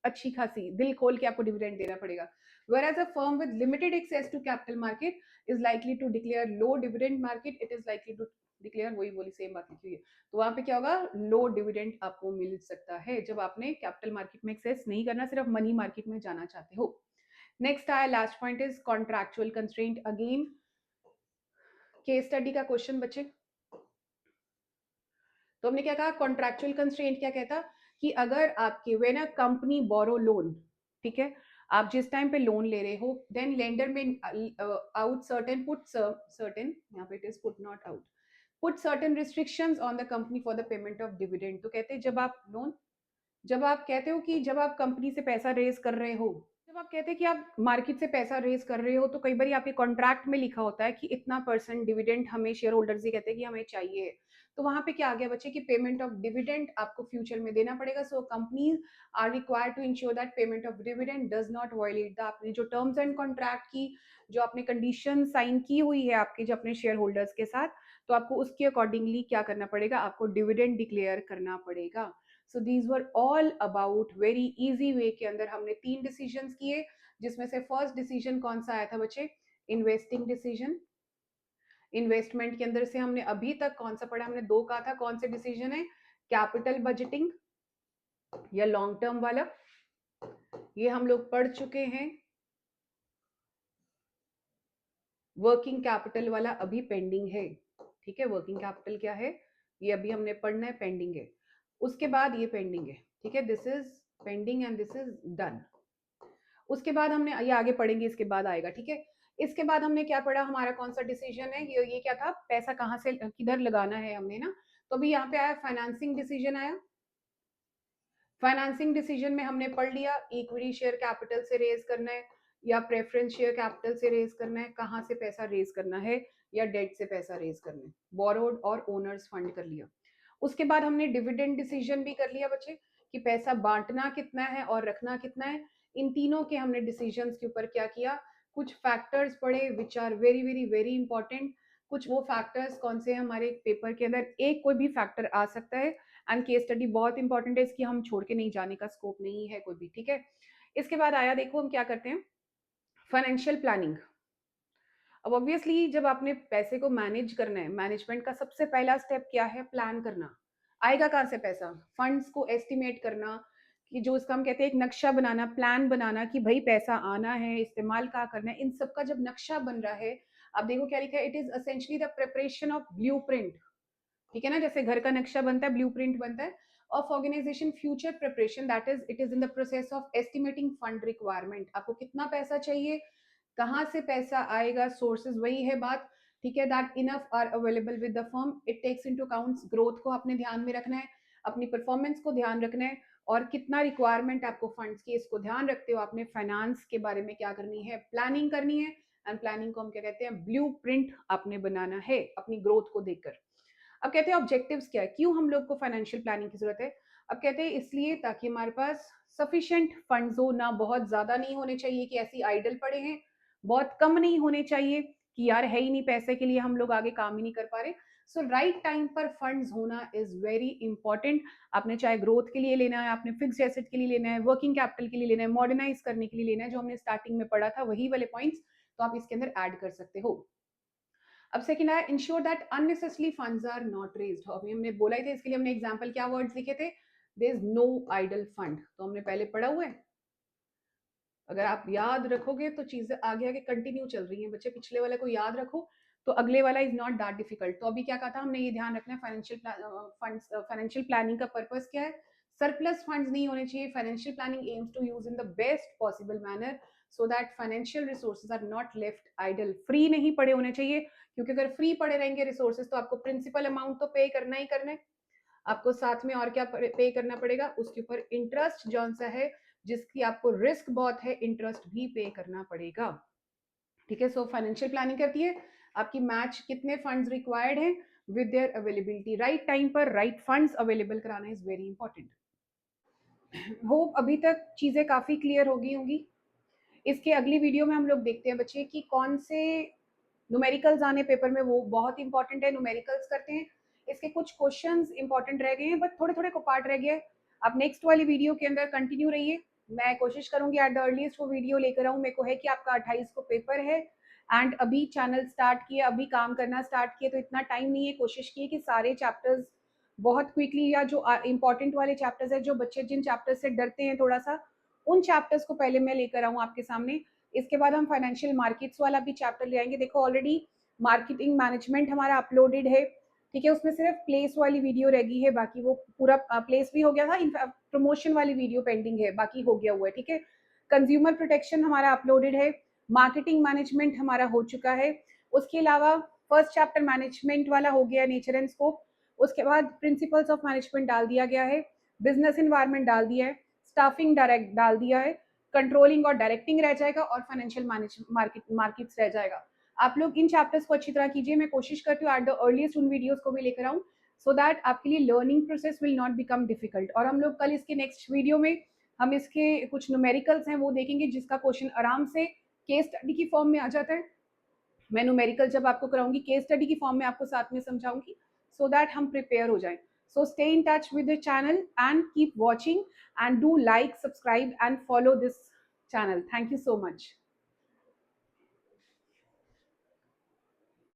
अच्छी खासी, दिल खोल के आपको डिविडेंड देना पड़ेगा। whereas a firm with limited access to capital market is likely to declare low dividend market, it is likely to declare, वही बोली सेम बात लिखी हुई है। तो वहां पे क्या होगा, लो डिविडेंड आपको मिल सकता है जब आपने कैपिटल मार्केट में एक्सेस नहीं करना, सिर्फ मनी मार्केट में जाना चाहते हो। नेक्स्ट आया, last point is contractual constraint. Again case study का क्वेश्चन बच्चे। तो हमने क्या कहा, कॉन्ट्रैक्चुअल कंस्ट्रेंट क्या कहता कि अगर आपके when a company borrow loan, ठीक है, आप जिस टाइम पे लोन ले रहे हो, देन लेंडर में आउट सर्टेन पुट सर्टेन, यहाँ पे it is put not out, put certain restrictions on the company for the payment of dividend. तो कहते हैं जब आप लोन, जब आप कहते हो कि जब आप कंपनी से पैसा रेज कर रहे हो, जब आप कहते हैं कि आप मार्केट से पैसा रेज कर रहे हो, तो कई बार आपके कॉन्ट्रैक्ट में लिखा होता है कि इतना परसेंट डिविडेंड हमें शेयर होल्डर्स ही कहते हैं कि हमें चाहिए। तो वहां पे क्या आ गया बच्चे कि पेमेंट ऑफ डिविडेंड आपको फ्यूचर में देना पड़ेगा। So companies are required to ensure that payment of dividend does not violate the, आपने जो टर्म्स एंड कॉन्ट्रैक्ट की, जो आपने कंडीशन साइन की हुई है आपके जो अपने शेयर होल्डर्स के साथ, तो आपको उसके अकॉर्डिंगली क्या करना पड़ेगा, आपको डिविडेंड डिक्लेयर करना पड़ेगा। So these were all about very easy way के अंदर हमने 3 डिसीजंस किए, जिसमें से फर्स्ट डिसीजन कौन सा आया था बच्चे, इन्वेस्टिंग डिसीजन। इन्वेस्टमेंट के अंदर से हमने अभी तक कौन सा पढ़ा, हमने 2 कहा था, कौन से डिसीजन है, कैपिटल बजटिंग या लॉन्ग टर्म वाला, ये हम लोग पढ़ चुके हैं। वर्किंग कैपिटल वाला अभी पेंडिंग है, ठीक है, वर्किंग कैपिटल क्या है, ये अभी हमने पढ़ना है, पेंडिंग है। उसके बाद ये पेंडिंग है, ठीक है, this is pending and this is done. उसके बाद हमने ये आगे पढ़ेंगे, इसके बाद आएगा, ठीक है। इसके बाद हमने क्या पढ़ा, हमारा कौन सा डिसीजन है, ये क्या था, पैसा कहाँ से किधर लगाना है हमने ना। तो अभी यहाँ पे आया फाइनेंसिंग डिसीजन आया। फाइनेंसिंग डिसीजन में हमने पढ़ लिया इक्विटी शेयर कैपिटल से रेज करना है या प्रेफरेंस शेयर कैपिटल से रेज करना है, कहाँ से पैसा रेज करना है, या डेट से पैसा रेज करना है, बोरोड और ओनर्स फंड कर लिया। उसके बाद हमने डिविडेंड डिसीजन भी कर लिया बच्चे कि पैसा बांटना कितना है और रखना कितना है। इन तीनों के हमने डिसीजंस के ऊपर क्या किया, कुछ फैक्टर्स पढ़े which are very very very important. कुछ वो फैक्टर्स कौन से हमारे पेपर के अंदर, एक कोई भी फैक्टर आ सकता है, एंड केस स्टडी बहुत इंपॉर्टेंट है, इसकी हम छोड़ के नहीं जाने का स्कोप नहीं है कोई भी, ठीक है। इसके बाद आया, देखो हम क्या करते हैं, फाइनेंशियल प्लानिंग। अब ऑब्वियसली जब आपने पैसे को मैनेज करना है, मैनेजमेंट का सबसे पहला स्टेप क्या है, प्लान करना। आएगा कहाँ से पैसा, फंड्स को एस्टिमेट करना, कि जो इसका हम कहते हैं एक नक्शा बनाना, प्लान बनाना कि भाई पैसा आना है, इस्तेमाल क्या करना है, इन सब का जब नक्शा बन रहा है, अब देखो क्या लिखा है, it is essentially the preparation of blueprint, ठीक है ना, जैसे घर का नक्शा बनता है, ब्लूप्रिंट बनता है, of organisation future preparation, that is it is in the process of estimating fund requirement, आपको कितना पैसा चाहिए, कहाँ से पैसा आएगा, सोर्सेज वही है बात, ठीक है, that enough are available with the firm, it takes into accounts growth को आपने ध्यान में रखना है, अपनी परफॉर्मेंस को ध्यान रखना है, और कितना रिक्वायरमेंट आपको फंड्स की, इसको ध्यान रखते हो आपने फाइनेंस के बारे में क्या करनी है, प्लानिंग करनी है, एंड प्लानिंग को हम क्या कहते हैं, ब्लूप्रिंट आपने बनाना है अपनी ग्रोथ को देखकर। अब कहते हैं ऑब्जेक्टिव्स क्या है, क्यों हम लोग को फाइनेंशियल प्लानिंग की जरूरत है। अब कहते हैं इसलिए ताकि हमारे पास सफिशिएंट फंड्स हो, ना बहुत ज्यादा नहीं होने चाहिए कि ऐसी आइडल पड़े हैं, बहुत कम नहीं होने चाहिए कि यार है ही नहीं पैसे के लिए, हम लोग आगे काम ही नहीं कर पा रहे। सो राइट टाइम पर फंड्स होना इज वेरी इंपॉर्टेंट। आपने चाहे ग्रोथ के लिए लेना है, आपने फिक्स्ड एसेट के लिए लेना है, वर्किंग कैपिटल के लिए लेना है, मॉडर्नाइज करने के लिए लेना है, जो हमने स्टार्टिंग में पढ़ा था वही वाले पॉइंट्स, तो आप इसके अंदर ऐड कर सकते हो। अब सेकंड है ensure that unnecessary funds are not raised. अभी हमने बोला ही था, इसके लिए हमने एग्जांपल क्या वर्ड्स लिखे थे, there is no idle fund, तो हमने पहले पढ़ा हुआ है। अगर आप याद रखोगे तो चीजें आगे आगे कंटिन्यू चल रही हैं बच्चे, पिछले वाले को याद रखो तो अगले वाला इज नॉट दैट डिफिकल्ट। तो अभी क्या कहा था हमने, ये ध्यान रखना है फाइनेंशियल प्लानिंग का पर्पस क्या है, सरप्लस फंड्स नहीं होने चाहिए। Financial planning aims to use in the best possible manner so that financial resources are not left idle. Free नहीं पड़े होने चाहिए, क्योंकि अगर फ्री पड़े रहेंगे रिसोर्सेज तो आपको प्रिंसिपल अमाउंट तो पे करना ही करना है, आपको साथ में और क्या पे करना पड़ेगा, उसके ऊपर इंटरेस्ट जौन सा है जिसकी आपको रिस्क बहुत है, इंटरेस्ट भी पे करना पड़ेगा। ठीक है, सो फाइनेंशियल प्लानिंग करती है आपकी मैच कितने फंड्स रिक्वायर्ड हैं with their availability, right time पर राइट फंड्स अवेलेबल कराना इज वेरी इंपॉर्टेंट। होप अभी तक चीजें काफी क्लियर हो गई होंगी। इसके अगली वीडियो में हम लोग देखते हैं बच्चे कि कौन से न्यूमेरिकल्स आने पेपर में, वो बहुत इंपॉर्टेंट है, न्यूमेरिकल्स करते हैं। इसके कुछ क्वेश्चंस इंपॉर्टेंट रह गए हैं, बट थोड़े थोड़े को पार्ट रह गया है। आप नेक्स्ट वाली वीडियो के अंदर कंटिन्यू रहिए, मैं कोशिश करूंगी एट द अर्लीस्ट वो वीडियो लेकर आऊँ। मेरे को है कि आपका 28 को पेपर है एंड अभी चैनल स्टार्ट किया, अभी काम करना स्टार्ट किए, तो इतना टाइम नहीं है। कोशिश की कि सारे चैप्टर्स बहुत क्विकली, या जो इंपॉर्टेंट वाले चैप्टर्स है, जो बच्चे जिन चैप्टर्स से डरते हैं थोड़ा सा, उन चैप्टर्स को पहले मैं लेकर आऊँ आपके सामने। इसके बाद हम फाइनेंशियल मार्केट्स वाला भी चैप्टर ले आएंगे। देखो ऑलरेडी मार्केटिंग मैनेजमेंट हमारा अपलोडेड है, ठीक है, उसमें सिर्फ प्लेस वाली वीडियो रह गई है, बाकी वो पूरा प्लेस भी हो गया था, प्रमोशन वाली वीडियो पेंडिंग है, बाकी हो गया हुआ है। ठीक है, कंज्यूमर प्रोटेक्शन हमारा अपलोडेड है, मार्केटिंग मैनेजमेंट हमारा हो चुका है। उसके अलावा फर्स्ट चैप्टर मैनेजमेंट वाला हो गया, नेचर एंड स्कोप। उसके बाद प्रिंसिपल्स ऑफ मैनेजमेंट डाल दिया गया है, बिजनेस इन्वायरमेंट डाल दिया है, स्टाफिंग डायरेक्ट डाल दिया है, कंट्रोलिंग और डायरेक्टिंग रह जाएगा, और फाइनेंशियल मार्केट्स रह जाएगा। आप लोग इन चैप्टर्स को अच्छी तरह कीजिए, मैं कोशिश करती हूँ एट द अर्लीस्ट उन वीडियोस को भी लेकर आऊँ, सो दैट आपके लिए learning process will not become difficult. और हम लोग कल इसके नेक्स्ट वीडियो में हम इसके कुछ न्यूमेरिकल्स हैं वो देखेंगे, जिसका क्वेश्चन आराम से केस स्टडी की फॉर्म में आ जाता है। मैं न्यूमेरिकल जब आपको कराऊंगी केस स्टडी की फॉर्म में आपको साथ में समझाऊंगी, सो दैट हम प्रिपेयर हो जाएं। So stay in touch with the channel and keep watching, and do like, subscribe and follow this channel. Thank you so much.